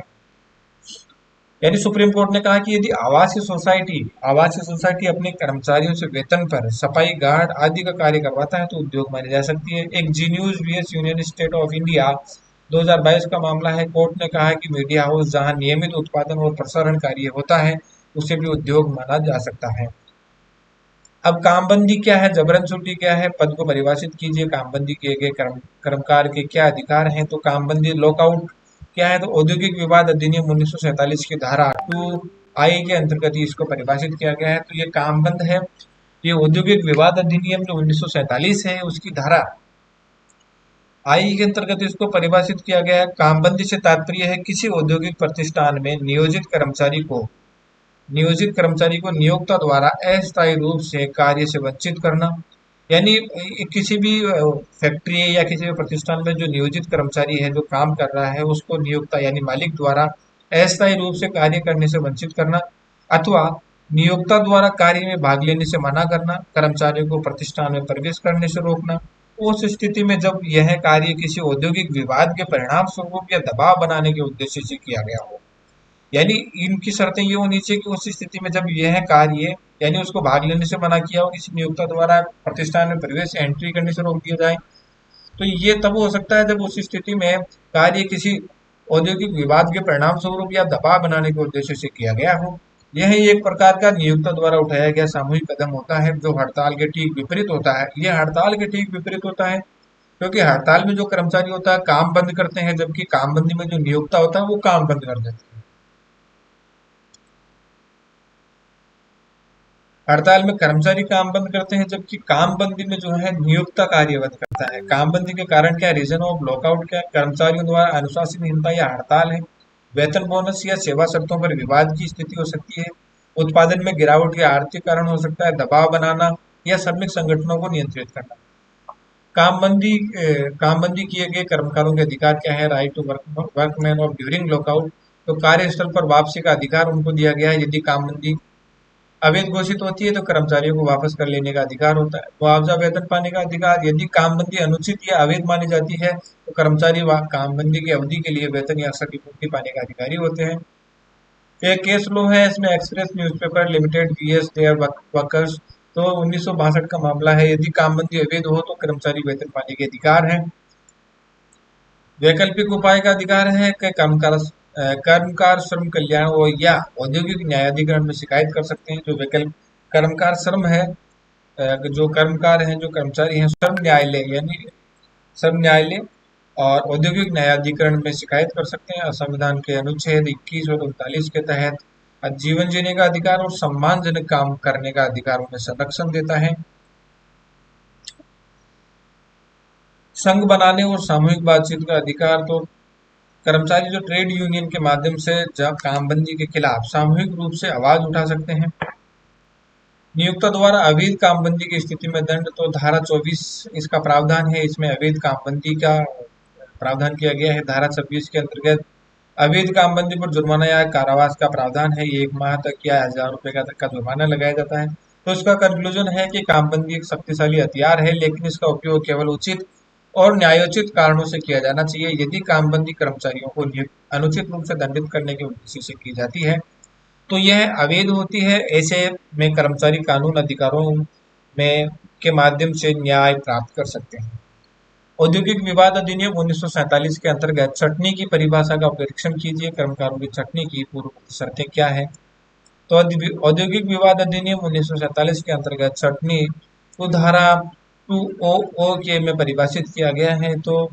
यानी सुप्रीम कोर्ट ने कहा कि यदि आवासीय सोसाइटी अपने कर्मचारियों से वेतन पर सफाई गार्ड आदि का कार्य करवाता है तो उद्योग मानी जा सकती है। एक Zee news VS union state of India 2022 का मामला है। कोर्ट ने कहा कि मीडिया हाउस जहां नियमित उत्पादन और प्रसारण कार्य होता है उसे भी उद्योग माना जा सकता है। अब कामबंदी क्या है, जबरन छुट्टी क्या है, पद को परिभाषित कीजिए। कामबंदी किए गए कर्मकार के क्या अधिकार हैं? तो कामबंदी लॉकआउट क्या है? तो औद्योगिक विवाद अधिनियम 1947 की धारा 2I के अंतर्गत ही इसको परिभाषित किया गया है। तो ये कामबंद है, ये औद्योगिक विवाद अधिनियम जो 1947 है उसकी धारा I के अंतर्गत इसको परिभाषित किया गया है। कामबंदी से तात्पर्य है किसी औद्योगिक प्रतिष्ठान में नियोजित कर्मचारी को नियोक्ता द्वारा अस्थायी रूप से कार्य से वंचित करना। यानी किसी भी फैक्ट्री या किसी भी प्रतिष्ठान में जो नियोजित कर्मचारी है जो काम कर रहा है उसको नियोक्ता यानी मालिक द्वारा अस्थायी रूप से कार्य करने से वंचित करना। अथवा नियोक्ता द्वारा कार्य में भाग लेने से मना करना, कर्मचारियों को प्रतिष्ठान में प्रवेश करने से रोकना। उस स्थिति में जब यह कार्य किसी औद्योगिक विवाद के परिणाम स्वरूप या दबाव बनाने के उद्देश्य से किया गया हो, यानी इनकी शर्तें ये होनी चाहिए कि उस स्थिति में जब यह कार्य यानी उसको भाग लेने से मना किया हो, किसी नियोक्ता द्वारा प्रतिष्ठान में प्रवेश एंट्री करने से रोक दिया जाए, तो ये तब हो सकता है जब उस स्थिति में कार्य किसी औद्योगिक विवाद के परिणाम स्वरूप या दबाव बनाने के उद्देश्य से किया गया हो। यह एक प्रकार का नियोक्ता द्वारा उठाया गया सामूहिक कदम होता है जो हड़ताल के ठीक विपरीत होता है। यह हड़ताल के ठीक विपरीत होता है क्योंकि हड़ताल में जो कर्मचारी होता है काम बंद करते हैं, जबकि कामबंदी में जो नियोक्ता होता है वो काम बंद कर देते हैं। हड़ताल में कर्मचारी काम बंद करते हैं जबकि कामबंदी में जो है नियोक्ता कार्य बंद करता है। कामबंदी के कारण क्या, रीजन ऑफ लॉकआउट क्या, कर्मचारियों द्वारा अनुशासनहीनता या हड़ताल है, वेतन बोनस या सेवा शर्तों पर विवाद की स्थिति हो सकती है, उत्पादन में गिरावट या आर्थिक कारण हो सकता है, दबाव बनाना या श्रमिक संगठनों को नियंत्रित करना। कामबंदी किए गए कर्मकारों के अधिकार क्या है, राइट टू वर्कमैन और ड्यूरिंग लॉकआउट, तो कार्यस्थल पर वापसी का अधिकार उनको दिया गया है। यदि कामबंदी अवैध घोषित होती है तो कर्मचारियों को वापस कर लेने का अधिकार होता है। मुआवजा वेतन पाने का अधिकार, यदि कामबंदी अनुचित या अवैध मानी जाती है तो कर्मचारी कामबंदी की अवधि के लिए वेतन या क्षतिपूर्ति पाने का अधिकारी होते हैं। एक केस लो है, इसमें Express newspaper limited vs their workers, तो 1962 का मामला है। यदि कामबंदी अवैध हो तो कर्मचारी वेतन पाने के अधिकार है। वैकल्पिक उपाय का अधिकार है कि कर्मकार श्रम कल्याण या औद्योगिक न्यायाधिकरण में शिकायत कर सकते हैं। जो वैकल्पिक कर्मकार श्रम है, जो कर्मकार हैं, जो कर्मचारी हैं, श्रम न्यायालय यानी श्रम न्यायालय और औद्योगिक न्यायाधिकरण में शिकायत कर सकते हैं। संविधान के अनुच्छेद 21 और 39 के तहत जीवन जीने का अधिकार और सम्मानजनक काम करने का अधिकार उन्हें संरक्षण देता है। संघ बनाने और सामूहिक बातचीत का अधिकार, तो कर्मचारी जो ट्रेड यूनियन के माध्यम से जब कामबंदी के खिलाफ सामूहिक रूप से आवाज उठा सकते हैं। नियोक्ता द्वारा अवैध कामबंदी की स्थिति में दंड, तो धारा 24 इसका प्रावधान है। इसमें अवैध कामबंदी का प्रावधान किया गया है। धारा 26 के अंतर्गत अवैध कामबंदी पर जुर्माना या कारावास का प्रावधान है। 1 माह तक या 1000 रुपए तक का जुर्माना लगाया जाता है। तो इसका कंक्लूजन है कि कामबंदी एक शक्तिशाली हथियार है, लेकिन इसका उपयोग केवल उचित और न्यायोचित कारणों से किया जाना चाहिए। यदि कामबंदी कर्मचारियों को अनुचित रूप से दंडित करने के उद्देश्य से की जाती है तो यह अवैध होती है। ऐसे में कर्मचारी कानून अधिकारों में के माध्यम से न्याय प्राप्त कर सकते हैं। औद्योगिक विवाद अधिनियम 1947 के अंतर्गत छटनी की परिभाषा का परीक्षण कीजिए। कर्मकारों की छटनी की पूर्व शर्तें क्या है? तो औद्योगिक विवाद अधिनियम 1947 के अंतर्गत छटनी को धारा 2 के में परिभाषित किया गया है। तो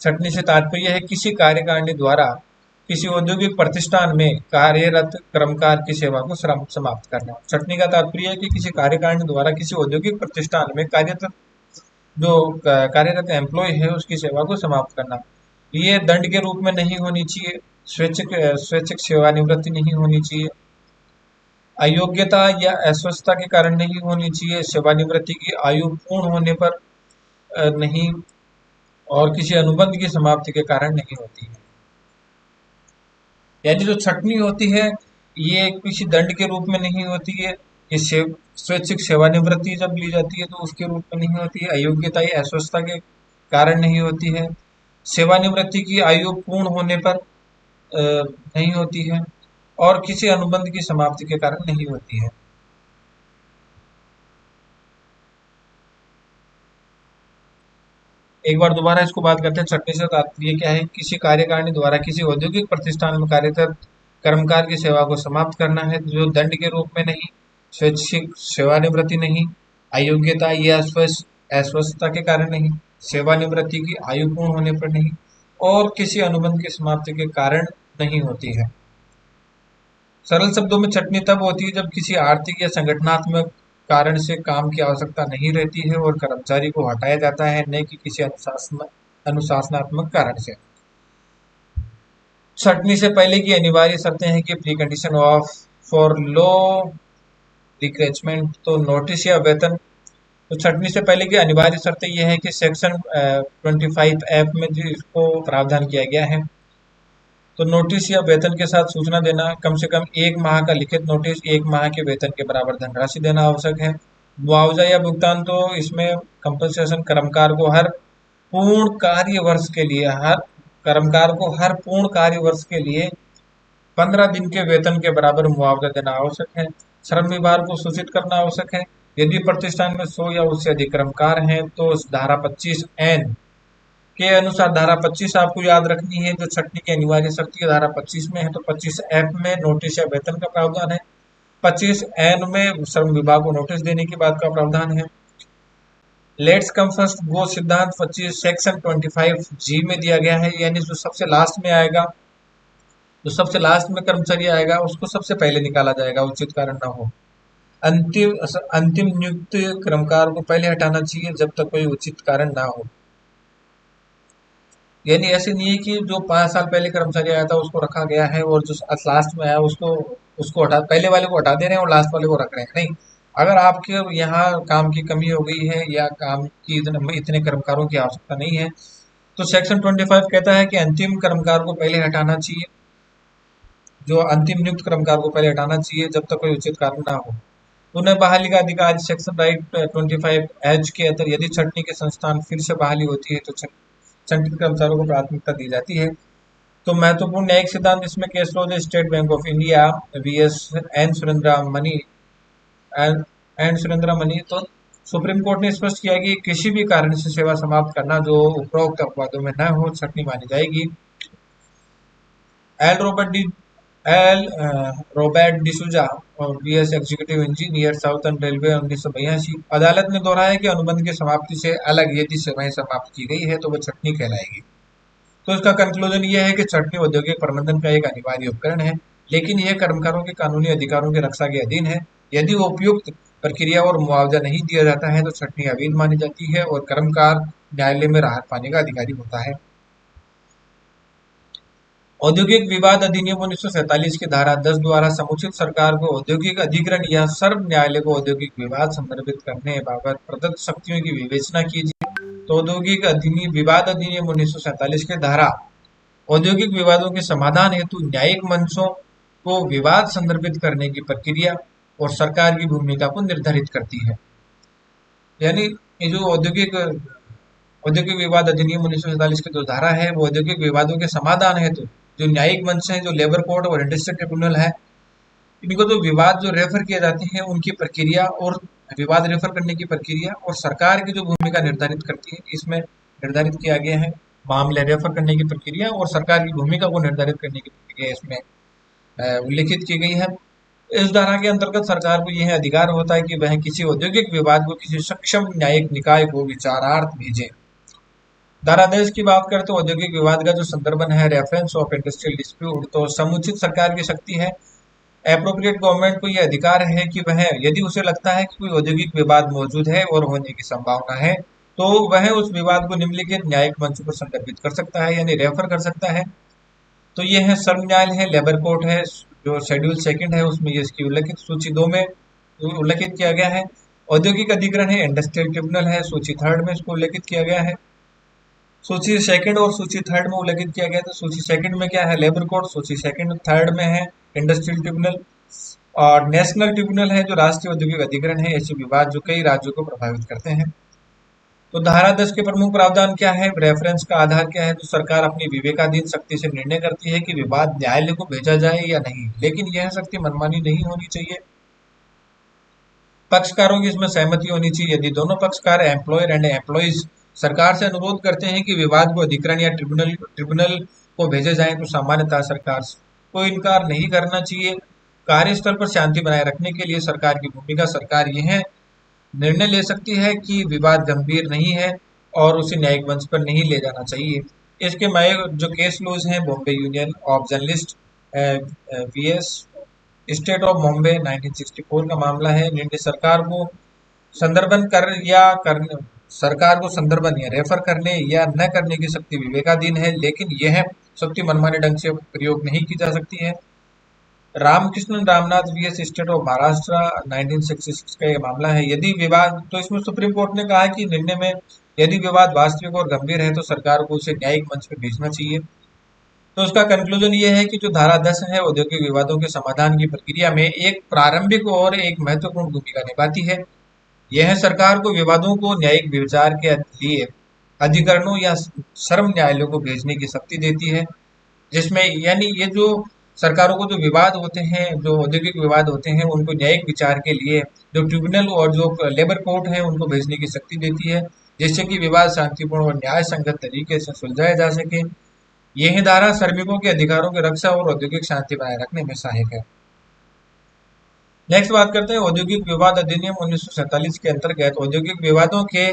छटनी से तात्पर्य है किसी कार्यकारिणी द्वारा किसी औद्योगिक प्रतिष्ठान में कार्यरत कर्मकार की सेवा को समाप्त करना। छटनी का तात्पर्य है कि किसी कार्यकारिणी द्वारा किसी औद्योगिक प्रतिष्ठान में कार्यरत एम्प्लॉय है उसकी सेवा को समाप्त करना। ये दंड के रूप में नहीं होनी चाहिए, स्वैच्छिक सेवानिवृत्ति नहीं होनी चाहिए, अयोग्यता या अस्वस्थता के कारण नहीं होनी चाहिए, सेवानिवृत्ति की आयु पूर्ण होने पर नहीं, और किसी अनुबंध की समाप्ति के कारण नहीं होती है। यानी जो छटनी होती है ये किसी दंड के रूप में नहीं होती है। ये स्वैच्छिक सेवानिवृत्ति जब ली जाती है तो उसके रूप में नहीं होती है, अयोग्यता या अस्वस्थता के कारण नहीं होती है, सेवानिवृत्ति की आयु पूर्ण होने पर नहीं होती है, और किसी अनुबंध की समाप्ति के कारण नहीं होती है। एक बार दोबारा इसको बात करते हैं। छटनी से तात्पर्य क्या है? किसी कार्यकारिणी द्वारा किसी औद्योगिक प्रतिष्ठान में कार्यरत कर्मकार की सेवा को समाप्त करना है, जो दंड के रूप में नहीं, स्वैच्छिक सेवानिवृत्ति नहीं, अयोग्यता या अस्वस्थता के कारण नहीं, सेवानिवृत्ति की आयु पूर्ण होने पर नहीं, और किसी अनुबंध की समाप्ति के कारण नहीं होती है। सरल शब्दों में छटनी तब होती है जब किसी आर्थिक या संगठनात्मक कारण से काम की आवश्यकता नहीं रहती है और कर्मचारी को हटाया जाता है, न कि किसी अनुशासनात्मक कारण से। छटनी से पहले की अनिवार्य शर्तें हैं कि pre condition of for low retrenchment, तो नोटिस या वेतन। तो छटनी से पहले की अनिवार्य शर्तें यह है कि सेक्शन 25F में जिसको प्रावधान किया गया है तो नोटिस या वेतन के साथ सूचना देना, कम से कम 1 माह का लिखित नोटिस 1 माह के वेतन के बराबर धनराशि देना आवश्यक है। मुआवजा या भुगतान, तो इसमें कंपनसेशन कर्मकार को हर पूर्ण कार्य वर्ष के लिए हर कर्मकार को हर पूर्ण कार्य वर्ष के लिए 15 दिन के वेतन के बराबर मुआवजा देना आवश्यक है। श्रम विभाग को सूचित करना आवश्यक है। यदि प्रतिष्ठान में 100 या उससे अधिक कर्मकार हैं तो धारा 25N के अनुसार, धारा 25 आपको याद रखनी है, जो छटनी की अनिवार्य शर्त है धारा 25 में है, तो 25F में नोटिस या वेतन का प्रावधान है, 25N में श्रम विभाग को नोटिस देने की बात का प्रावधान है। लेट्स कम फर्स्ट गो सिद्धांत 25 सेक्शन 25G में दिया गया है, यानी जो सबसे लास्ट में आएगा, जो सबसे लास्ट में कर्मचारी आएगा उसको सबसे पहले निकाला जाएगा, उचित कारण ना हो। अंतिम अंतिम नियुक्त कर्मकार को पहले हटाना चाहिए जब तक कोई उचित कारण ना हो। यानी ऐसे नहीं है कि जो 5 साल पहले कर्मचारी आया था उसको रखा गया है और जो लास्ट में आया उसको उसको हटा, पहले वाले को हटा दे रहे हैं और लास्ट वाले को रख रहे हैं, नहीं। अगर आपके यहाँ काम की कमी हो गई है या काम की इतने कर्मकारों की आवश्यकता नहीं है, तो सेक्शन 25 कहता है कि अंतिम कर्मकार को पहले हटाना चाहिए, जो अंतिम नियुक्त कर्मकार को पहले हटाना चाहिए जब तक कोई उचित कारण ना हो। पुनः बहाली का अधिकार, सेक्शन राइट 25H के अंदर यदि छंटनी के संस्थान फिर से बहाली होती है तो छंटित कर्मचारियों को प्राथमिकता दी जाती है। तो महत्वपूर्ण न्यायिक सिद्धांत इसमें case law, state bank of India VS N Surendra Mani and Surendra Mani. तो सुप्रीम कोर्ट ने स्पष्ट किया कि किसी भी कारण से सेवा समाप्त करना जो उपरोक्त अपवादों में न हो, छटनी मानी जाएगी। L Robert D L Robert D'Souza और BS executive engineer southern railway 1982। अदालत ने दोहराया कि अनुबंध की समाप्ति से अलग यदि सेवाएं समाप्त की गई है तो वह छटनी कहलाएगी। तो इसका कंक्लूजन ये है कि छटनी औद्योगिक प्रबंधन का एक अनिवार्य उपकरण है, लेकिन यह कर्मकारों के कानूनी अधिकारों की रक्षा के अधीन है। यदि वो उपयुक्त प्रक्रिया और मुआवजा नहीं दिया जाता है तो छटनी अवैध मानी जाती है और कर्मकार न्यायालय में राहत पाने का अधिकारी होता है। औद्योगिक विवाद अधिनियम 1947 की धारा 10 द्वारा समुचित सरकार को औद्योगिक अधिग्रहण या सर्व न्यायालय को औद्योगिक विवाद संदर्भित करने बाबत प्रदत्त शक्तियों की विवेचना कीजिए। तो औद्योगिक विवाद अधिनियम 1947 की धारा औद्योगिक विवादों के समाधान हेतु न्यायिक मंचों को विवाद संदर्भित करने की प्रक्रिया और सरकार की भूमिका को निर्धारित करती है। यानी ये जो औद्योगिक विवाद अधिनियम 1947 की जो धारा है वो औद्योगिक विवादों के समाधान हेतु जो न्यायिक मंच है, जो लेबर कोर्ट और इंडस्ट्रियल ट्रिब्यूनल है, इनको जो विवाद जो रेफर किए जाते हैं उनकी प्रक्रिया और विवाद रेफर करने की प्रक्रिया और सरकार की जो भूमिका निर्धारित करती है, इसमें निर्धारित किया गया है। मामले रेफर करने की प्रक्रिया और सरकार की भूमिका को निर्धारित करने की प्रक्रिया इसमें उल्लिखित की गई है। इस धारा के अंतर्गत सरकार को यह अधिकार होता है कि वह किसी औद्योगिक विवाद को किसी सक्षम न्यायिक निकाय को विचारार्थ भेजे। धारा 10 की बात करें तो औद्योगिक विवाद का जो संदर्भन है रेफरेंस ऑफ इंडस्ट्रियल डिस्प्यूट, तो समुचित सरकार की शक्ति है। एप्रोप्रिएट गवर्नमेंट को यह अधिकार है कि वह यदि उसे लगता है कि कोई औद्योगिक विवाद मौजूद है और होने की संभावना है तो वह उस विवाद को निम्नलिखित न्यायिक मंच पर संदर्भित कर सकता है, यानी रेफर कर सकता है। तो ये है सर्व न्यायालय है, लेबर कोर्ट है, जो शेड्यूल 2 है उसमें ये इसकी उल्लेखित सूची 2 में उल्लेखित किया गया है। औद्योगिक अधिग्रहण है, इंडस्ट्रियल ट्रिब्यूनल है, सूची 3 में इसको उल्लेखित किया गया है। सूची 2 और सूची 3 में उल्लेखित किया गया था। सूची 2 में क्या है, लेबर कोड, सूची 3 में है इंडस्ट्रियल ट्रिब्यूनल, और नेशनल ट्रिब्यूनल है जो राष्ट्रीय औद्योगिक अधिग्रहण है, ऐसे विवाद जो कई राज्यों को प्रभावित करते हैं। तो धारा 10 के प्रमुख प्रावधान क्या है, रेफरेंस का आधार क्या है, तो सरकार अपनी विवेकाधीन शक्ति से निर्णय करती है कि विवाद न्यायालय को भेजा जाए या नहीं, लेकिन यह शक्ति मनमानी नहीं होनी चाहिए। पक्षकारों की इसमें सहमति होनी चाहिए। यदि दोनों पक्षकार एम्प्लॉयर एंड एम्प्लॉइज सरकार से अनुरोध करते हैं कि विवाद को अधिग्रहण या ट्रिब्यूनल को भेजे जाएं तो सामान्यतः सरकार को इनकार नहीं करना चाहिए। कार्यस्थल पर शांति बनाए रखने के लिए सरकार की भूमिका, सरकार यह निर्णय ले सकती है कि विवाद गंभीर नहीं है और उसे न्यायिक मंच पर नहीं ले जाना चाहिए। इसके जो केस लॉज हैं, Bombay union of journalist VS state of Bombay 1964 का मामला है। निर्णय सरकार को संदर्भन संदर्भन या रेफर करने या न करने की शक्ति विवेकाधीन है, लेकिन यह शक्ति मनमाने ढंग से प्रयोग नहीं की जा सकती है। Ramkrishna Ramnath VS state of Maharashtra 1966 का यह मामला है। यदि विवाद, तो इसमें सुप्रीम कोर्ट ने कहा कि निर्णय में यदि विवाद वास्तविक और गंभीर है तो सरकार को उसे न्यायिक मंच पर भेजना चाहिए। तो उसका कंक्लूजन ये है कि जो धारा 10 है औद्योगिक विवादों के समाधान की प्रक्रिया में एक प्रारंभिक और एक महत्वपूर्ण भूमिका निभाती है। यह सरकार को विवादों को न्यायिक विचार के लिए अधिकरणों या सर्व न्यायालयों को भेजने की शक्ति देती है, जिसमें यानी ये जो सरकारों को जो विवाद होते हैं, जो औद्योगिक विवाद होते हैं, उनको न्यायिक विचार के लिए जो ट्रिब्यूनल और जो लेबर कोर्ट है उनको भेजने की शक्ति देती है, जिससे कि विवाद शांतिपूर्ण और न्याय संगत तरीके से सुलझाया जा सके। यह धारा श्रमिकों के अधिकारों की रक्षा और औद्योगिक शांति बनाए रखने में सहायक है। नेक्स्ट बात करते हैं औद्योगिक विवाद अधिनियम 1947 के अंतर्गत औद्योगिक विवादों के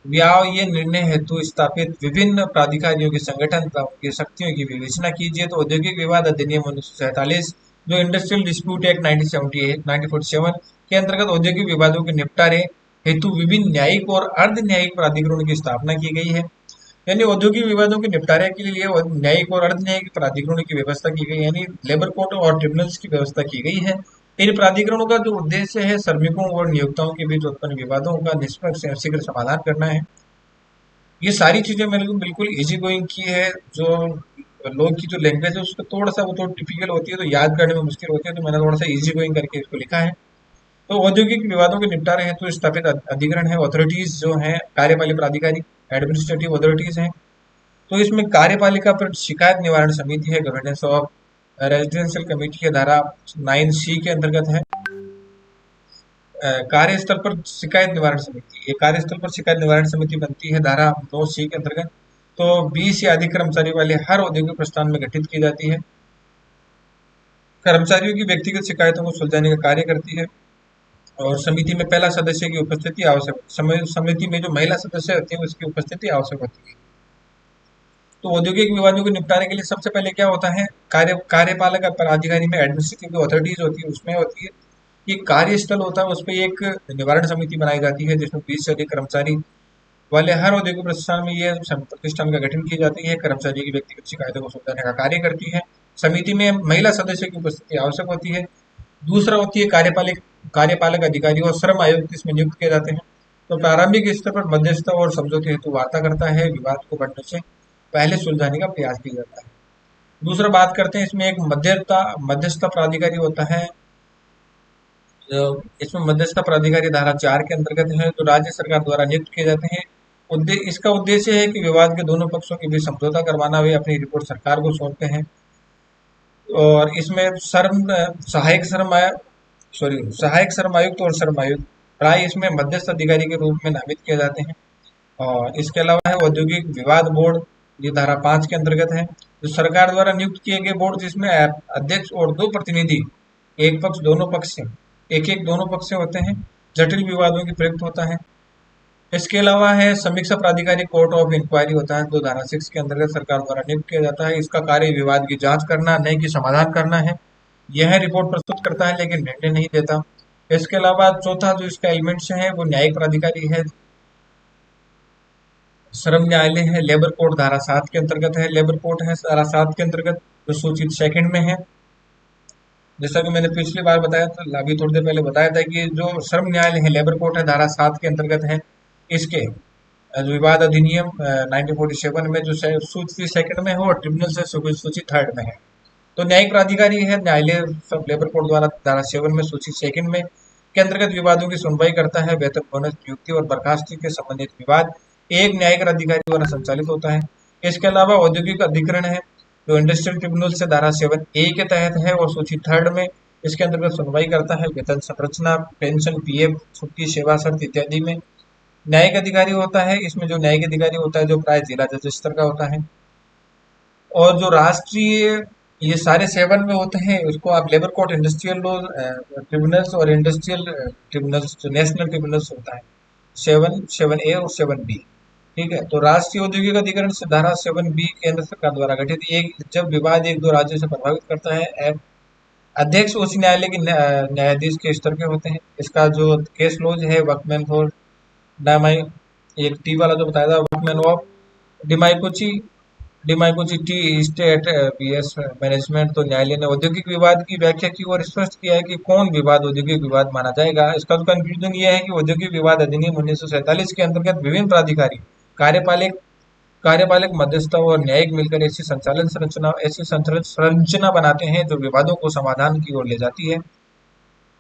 व्याय निर्णय हेतु स्थापित विभिन्न प्राधिकारियों के संगठन की शक्तियों की विवेचना कीजिए। तो औद्योगिक विवाद अधिनियम 1947 जो इंडस्ट्रियल डिस्प्यूट एक्ट 1947 के अंतर्गत औद्योगिक विवादों के निपटारे हेतु विभिन्न न्यायिक और अर्ध न्यायिक प्राधिकरणों की स्थापना की गई है। यानी औद्योगिक विवादों के निपटारे के लिए न्यायिक और अर्ध न्यायिक प्राधिकरणों की व्यवस्था की गई, यानी लेबर कोर्ट और ट्रिब्यूनल्स की व्यवस्था की गई है। इन प्राधिकरणों का जो उद्देश्य है श्रमिकों और नियोक्ताओं के बीच उत्पन्न विवादों का निष्पक्ष और शीघ्र समाधान करना है। ये सारी चीजें मैंने बिल्कुल इजी गोइंग की है। जो लोग की जो लैंग्वेज है उसको थोड़ा सा वो तो टिपिकल होती है, तो याद करने में मुश्किल होती है, तो मैंने थोड़ा सा इजी गोइंग करके इसको लिखा है। तो औद्योगिक विवादों के निपटारे हैं तो स्थापित अधिकरण है, अथॉरिटीज जो है कार्यपालिक प्राधिकारी, एडमिनिस्ट्रेटिव अथॉरिटीज हैं। तो इसमें कार्यपालिका पर शिकायत निवारण समिति है, गवर्नेंस ऑफ रेजिडेंशियल कमेटी है, धारा 9C के अंतर्गत है। कार्यस्थल पर शिकायत निवारण समिति, ये कार्यस्थल पर शिकायत निवारण समिति बनती है धारा 2C के अंतर्गत। तो 20 या अधिक कर्मचारी वाले हर औद्योगिक प्रतिष्ठान में गठित की जाती है। कर्मचारियों की व्यक्तिगत शिकायतों को सुलझाने का कार्य करती है। और समिति में पहला सदस्य की उपस्थिति आवश्यक, समिति में जो महिला सदस्य होती है उसकी उपस्थिति आवश्यक होती है। तो औद्योगिक विवादों के निपटारे के लिए सबसे पहले क्या होता है, कार्यपालक प्राधिकारी में एडमिनिस्ट्रेटिव अथॉरिटीज होती है, उसमें होती है कि कार्यस्थल होता है, उस पर एक निवारण समिति बनाई जाती है जिसमें 20 से अधिक कर्मचारी वाले हर औद्योगिक प्रतिष्ठान में ये प्रतिष्ठान का गठन की जाती है। कर्मचारी की व्यक्तिगत शिकायतों को सुलझाने का कार्य करती है। समिति में महिला सदस्य की उपस्थिति आवश्यक होती है। दूसरा होती है कार्यपालक अधिकारी और श्रम आयुक्त इसमें नियुक्त किए जाते हैं। तो प्रारंभिक स्तर पर मध्यस्थता और समझौते हेतु वार्ता करता है, विवाद को बढ़ने से पहले सुलझाने का प्रयास किया जाता है। दूसरा बात करते हैं, इसमें एक मध्यस्थता प्राधिकारी होता है। इसमें मध्यस्थता प्राधिकारी धारा 4 के अंतर्गत है, जो राज्य सरकार द्वारा नियुक्त किए जाते हैं। इसका उद्देश्य है कि विवाद के दोनों पक्षों के बीच समझौता करवाना। वे अपनी रिपोर्ट सरकार को सौंपते हैं। और इसमें सहायक श्रम आयुक्त और श्रम आयुक्त प्राय इसमें मध्यस्थ अधिकारी के रूप में नामित किए जाते हैं। और इसके अलावा है औद्योगिक विवाद बोर्ड, ये धारा 5 के अंतर्गत है, जो सरकार द्वारा नियुक्त किए गए बोर्ड, जिसमें अध्यक्ष और 2 प्रतिनिधि एक पक्ष दोनों पक्ष से दोनों पक्ष से होते हैं, जटिल विवादों की प्रयुक्त होता है। इसके अलावा है समीक्षा प्राधिकारी, कोर्ट ऑफ इंक्वायरी होता है, तो धारा 6 के अंतर्गत सरकार द्वारा नियुक्त किया जाता है। इसका कार्य विवाद की जांच करना, न्याय की समाधान करना है। यह रिपोर्ट प्रस्तुत करता है लेकिन निर्णय नहीं देता। इसके अलावा चौथा जो इसका एलिमेंट्स है वो न्यायिक प्राधिकारी है, श्रम न्यायालय है, लेबर कोर्ट धारा 7 के अंतर्गत है। लेबर कोर्ट है धारा 7 के अंतर्गत, जो सूचित सेकंड में है। जैसा कि मैंने पिछली बार बताया था, अभी थोड़ी देर पहले बताया था कि जो श्रम न्यायालय है लेबर कोर्ट है धारा 7 के अंतर्गत है। इसके जो विवाद अधिनियम 1947 में जो सूची सेकंड में है और ट्रिब्यूनल से सूची थर्ड में है। तो न्यायिक प्राधिकारी है न्यायालय सब लेबर कोर्ट द्वारा धारा 7 में सूची सेकंड में के अंतर्गत विवादों की सुनवाई करता है। वेतन, बोनस, नियुक्ति और बर्खास्तगी के संबंधित विवाद एक न्यायिक अधिकारी द्वारा संचालित होता है। इसके अलावा औद्योगिक अधिकरण है, जो इंडस्ट्रियल ट्रिब्यूनल से धारा 7A के तहत है और सूची थर्ड में इसके अंतर्गत सुनवाई करता है। वेतन संरचना, पेंशन, पीएफ, छुट्टी, सेवा शर्त इत्यादि में न्यायिक अधिकारी होता है। इसमें जो न्यायिक अधिकारी होता है जो प्राय जिला जज स्तर का होता है। और जो राष्ट्रीय ये सारे 7 में होते हैं, उसको आप labour court, industrial law tribunals और इंडस्ट्रियल ट्रिब्यूनल्स, जो नेशनल ट्रिब्यूनल्स होता है 7A और 7B। ठीक है, तो राष्ट्रीय औद्योगिक अधिकरण से धारा 7B केंद्र सरकार द्वारा गठित एक जब विवाद एक दो राज्यों से प्रभावित करता है, अध्यक्ष उच्च न्यायालय के न्यायाधीश के स्तर के होते हैं। इसका जो केस लॉज है वर्कमैन फॉर डामाई, एक टी वाला जो बताया था, workman of Dimakuchi tea state VS management. तो न्यायालय ने औद्योगिक विवाद की व्याख्या की और स्पष्ट किया है कि कौन विवाद औद्योगिक विवाद माना जाएगा। इसका तो कंक्लूजन ये है कि औद्योगिक विवाद अधिनियम 1947 के अंतर्गत विभिन्न प्राधिकारी, कार्यपालिक कार्यपालक, मध्यस्थ और न्यायिक मिलकर ऐसी संरचना बनाते हैं जो विवादों को समाधान की ओर ले जाती है।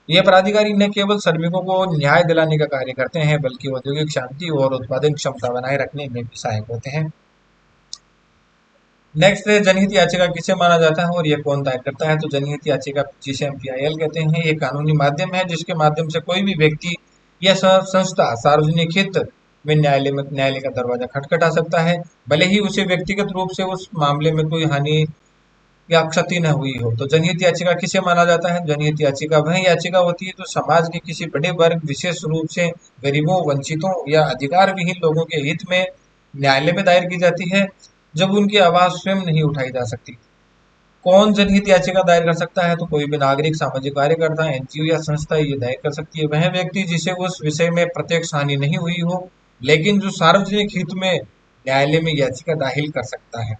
ये प्राधिकारी न केवल श्रमिकों को न्याय दिलाने का कार्य करते हैं, बल्कि औद्योगिक शांति और उत्पादन क्षमता बनाए रखने में भी सहायक होते हैं। नेक्स्ट है जनहित याचिका किसे माना जाता है और ये कौन दायर करता है। तो जनहित याचिका जिसे हम PIL कहते हैं, ये कानूनी माध्यम है जिसके माध्यम से कोई भी व्यक्ति या संस्था सार्वजनिक हित में न्यायालय का दरवाजा खटखटा सकता है, भले ही उसे व्यक्तिगत रूप से उस मामले में कोई हानि या क्षति न हुई हो। तो जनहित याचिका किसे माना जाता है। जनहित याचिका वह याचिका होती है जो समाज के किसी बड़े वर्ग, विशेष रूप से गरीबों, वंचितों या अधिकार विहीन लोगों के हित में न्यायालय में दायर की जाती है, जब उनकी आवाज स्वयं नहीं उठाई जा सकती। कौन जनहित याचिका दायर कर सकता है। तो कोई भी नागरिक, सामाजिक कार्यकर्ता, NGO या संस्था ये दायर कर सकती है। वह व्यक्ति जिसे उस विषय में प्रत्यक्ष हानि नहीं हुई हो, लेकिन जो सार्वजनिक हित में न्यायालय में याचिका दाखिल कर सकता है।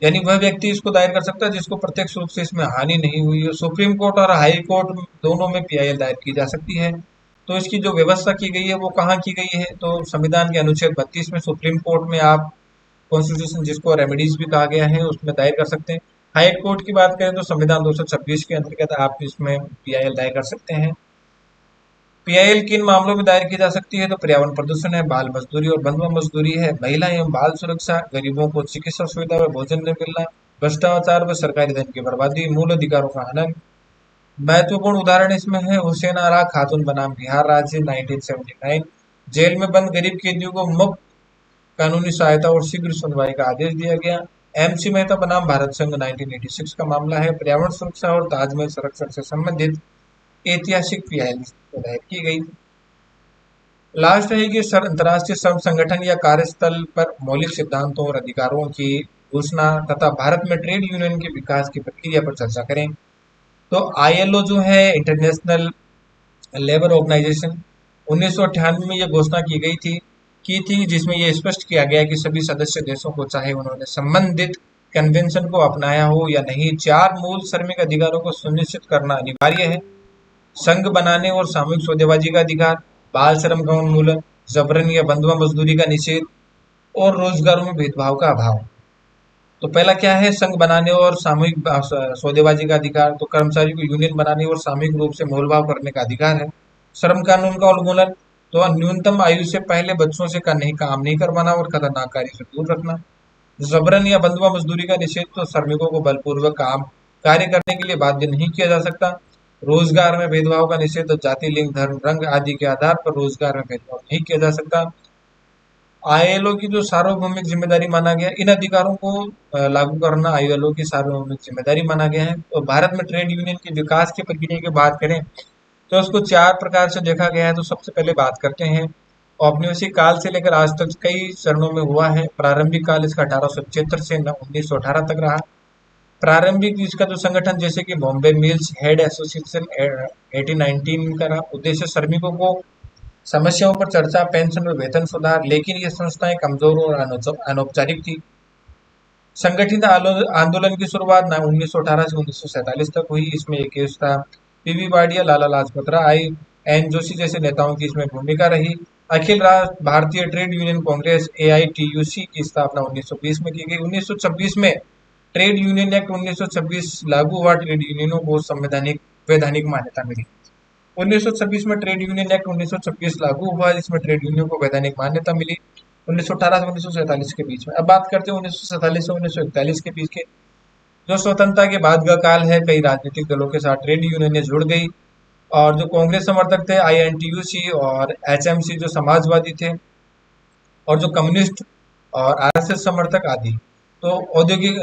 यानी वह व्यक्ति इसको दायर कर सकता है जिसको प्रत्यक्ष रूप से इसमें हानि नहीं हुई है। सुप्रीम कोर्ट और हाई कोर्ट दोनों में PIL दायर की जा सकती है। तो इसकी जो व्यवस्था की गई है वो कहाँ की गई है। तो संविधान के अनुच्छेद 32 में सुप्रीम कोर्ट में आप कॉन्स्टिट्यूशन, जिसको रेमेडीज भी कहा गया है, उसमें दायर कर सकते हैं। हाई कोर्ट की बात करें तो संविधान 226 के अंतर्गत आप इसमें PIL दायर कर सकते हैं। PIL किन मामलों में दायर की जा सकती है। तो पर्यावरण प्रदूषण है, बाल मजदूरी और बंधुआ मजदूरी है, महिला एवं बाल सुरक्षा, गरीबों को चिकित्सा सुविधा व भोजन न मिलना, भ्रष्टाचार व सरकारी धन की बर्बादी, मूल अधिकारों का हनन। महत्वपूर्ण उदाहरण इसमें है हुसैन आरा खातून बनाम बिहार राज्य 1979। जेल में बंद गरीब कैदियों को मुफ्त कानूनी सहायता और शीघ्र सुनवाई का आदेश दिया गया। MC मेहता बनाम भारत संघ 1986 का मामला है। पर्यावरण सुरक्षा और ताजमहल संरक्षण से संबंधित ऐतिहासिक PIL दायर की गई। लास्ट है कि अंतर्राष्ट्रीय श्रम संगठन या कार्यस्थल पर मौलिक सिद्धांतों और अधिकारों की घोषणा तथा भारत में ट्रेड यूनियन के विकास की प्रक्रिया पर चर्चा करें। तो ILO जो है, इंटरनेशनल लेबर ऑर्गेनाइजेशन, 1998 में यह घोषणा की थी जिसमें यह स्पष्ट किया गया कि सभी सदस्य देशों को, चाहे उन्होंने संबंधित कन्वेंशन को अपनाया हो या नहीं, 4 मूल श्रमिक अधिकारों को सुनिश्चित करना अनिवार्य है। संघ बनाने और सामूहिक सौदेबाजी का अधिकार, बाल श्रम का उन्मूलन, जबरन या बंधुआ मजदूरी का निषेध और रोजगारों में भेदभाव का अभाव। तो पहला क्या है, संघ बनाने और सामूहिक सौदेबाजी का अधिकार। तो कर्मचारी को यूनियन बनाने और सामूहिक रूप से मोलभाव करने का अधिकार है। श्रम कानून का उल्लंघन, तो न्यूनतम आयु से पहले बच्चों से काम नहीं करवाना और खतरनाक कार्य से दूर रखना। जबरन या बंधुआ मजदूरी का निषेध, तो श्रमिकों को बलपूर्वक कार्य करने के लिए बाध्य नहीं किया जा सकता। रोजगार में भेदभाव का निषेध, तो जाति, लिंग, धर्म, रंग आदि के आधार पर रोजगार में भेदभाव नहीं किया जा सकता। ILO की जो सार्वभौमिक जिम्मेदारी माना गया, इन अधिकारों को लागू करना ILO की सार्वभौमिक जिम्मेदारी माना गया है। तो भारत में ट्रेड यूनियन के विकास की प्रक्रिया की बात करें तो उसको 4 प्रकार से देखा गया है। तो सबसे पहले बात करते हैं औपनिवेशिक काल से लेकर आज तक कई चरणों में हुआ है। प्रारंभिक काल इसका 1875 से 1918 तक रहा। प्रारंभिक इसका जो संगठन, जैसे कि बॉम्बे मिल्स हेड एसोसिएशन 1819 का रहा। उद्देश्य श्रमिकों को समस्याओं पर चर्चा, पेंशन और वेतन सुधार, लेकिन ये संस्थाएं कमजोर और अनौपचारिक थी। संगठित आंदोलन की शुरुआत 1918 से 1947 तक हुई। इसमें एक केस था PV वाडिया, लाला लाजपत राय, N जोशी जैसे नेताओं की इसमें भूमिका रही। Akhil Bharatiya trade union Congress AITUC की स्थापना 1920 में की गई। 1926 में ट्रेड यूनियन एक्ट 1926 लागू हुआ। ट्रेड यूनियनों को वैधानिक मान्यता मिली। 1926 में ट्रेड यूनियन एक्ट 1926 लागू हुआ, जिसमें ट्रेड यूनियन को वैधानिक मान्यता मिली 1918 से 1947 के बीच में। अब बात करते हैं 1947 से 1941 के बीच के, जो स्वतंत्रता के बाद का काल है। कई राजनीतिक दलों के साथ ट्रेड यूनियनें जुड़ गई और जो कांग्रेस समर्थक थे INTUC और HMC जो समाजवादी थे, और जो कम्युनिस्ट और RSS समर्थक आदि। तो औद्योगिक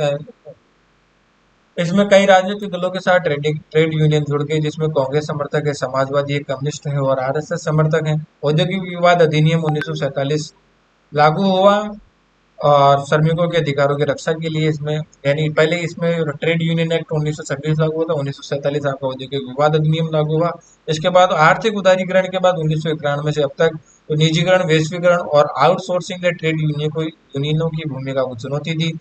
इसमें कई राजनीतिक दलों के साथ ट्रेड यूनियन जुड़ गई, जिसमें कांग्रेस समर्थक है, समाजवादी है, कम्युनिस्ट है और RSS समर्थक है। औद्योगिक विवाद अधिनियम 1947 लागू हुआ और श्रमिकों के अधिकारों की रक्षा के लिए इसमें, यानी पहले इसमें ट्रेड यूनियन एक्ट 1926 लागू हुआ था, 1947 आपका औद्योगिक विवाद अधिनियम लागू हुआ। इसके बाद आर्थिक उदारीकरण के बाद 1991 से अब तक तो निजीकरण, वैश्वीकरण और आउटसोर्सिंग ने ट्रेड यूनियनों की भूमिका को चुनौती दी।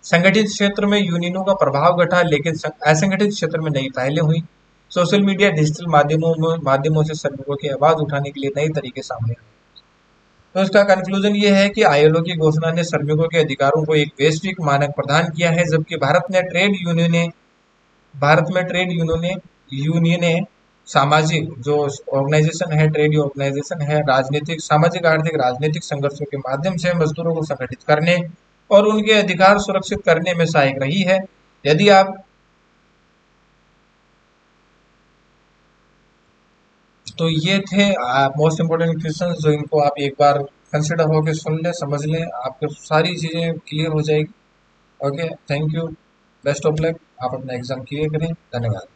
संगठित क्षेत्र में यूनियनों का प्रभाव घटा, लेकिन असंगठित क्षेत्र में नई पहलें हुई। सोशल मीडिया, डिजिटल माध्यमों से श्रमिकों की आवाज उठाने के लिए नए तरीके सामने आए। तो इसका कंक्लूजन ये है कि आईएलओ की घोषणा ने श्रमिकों के अधिकारों को एक वैश्विक मानक प्रदान किया है, जबकि भारत में ट्रेड यूनियनें सामाजिक जो ऑर्गेनाइजेशन है, ट्रेड ऑर्गेनाइजेशन है, राजनीतिक, सामाजिक, आर्थिक, राजनीतिक संघर्षों के माध्यम से मजदूरों को संगठित करने और उनके अधिकार सुरक्षित करने में सहायक रही है। यदि आप तो ये थे मोस्ट इम्पोर्टेंट क्वेश्चंस, जो इनको आप एक बार कंसिडर होके सुन लें, समझ लें, आपको सारी चीजें क्लियर हो जाएगी। Okay, thank you, best of luck, आप अपना एग्जाम क्लियर करें, धन्यवाद।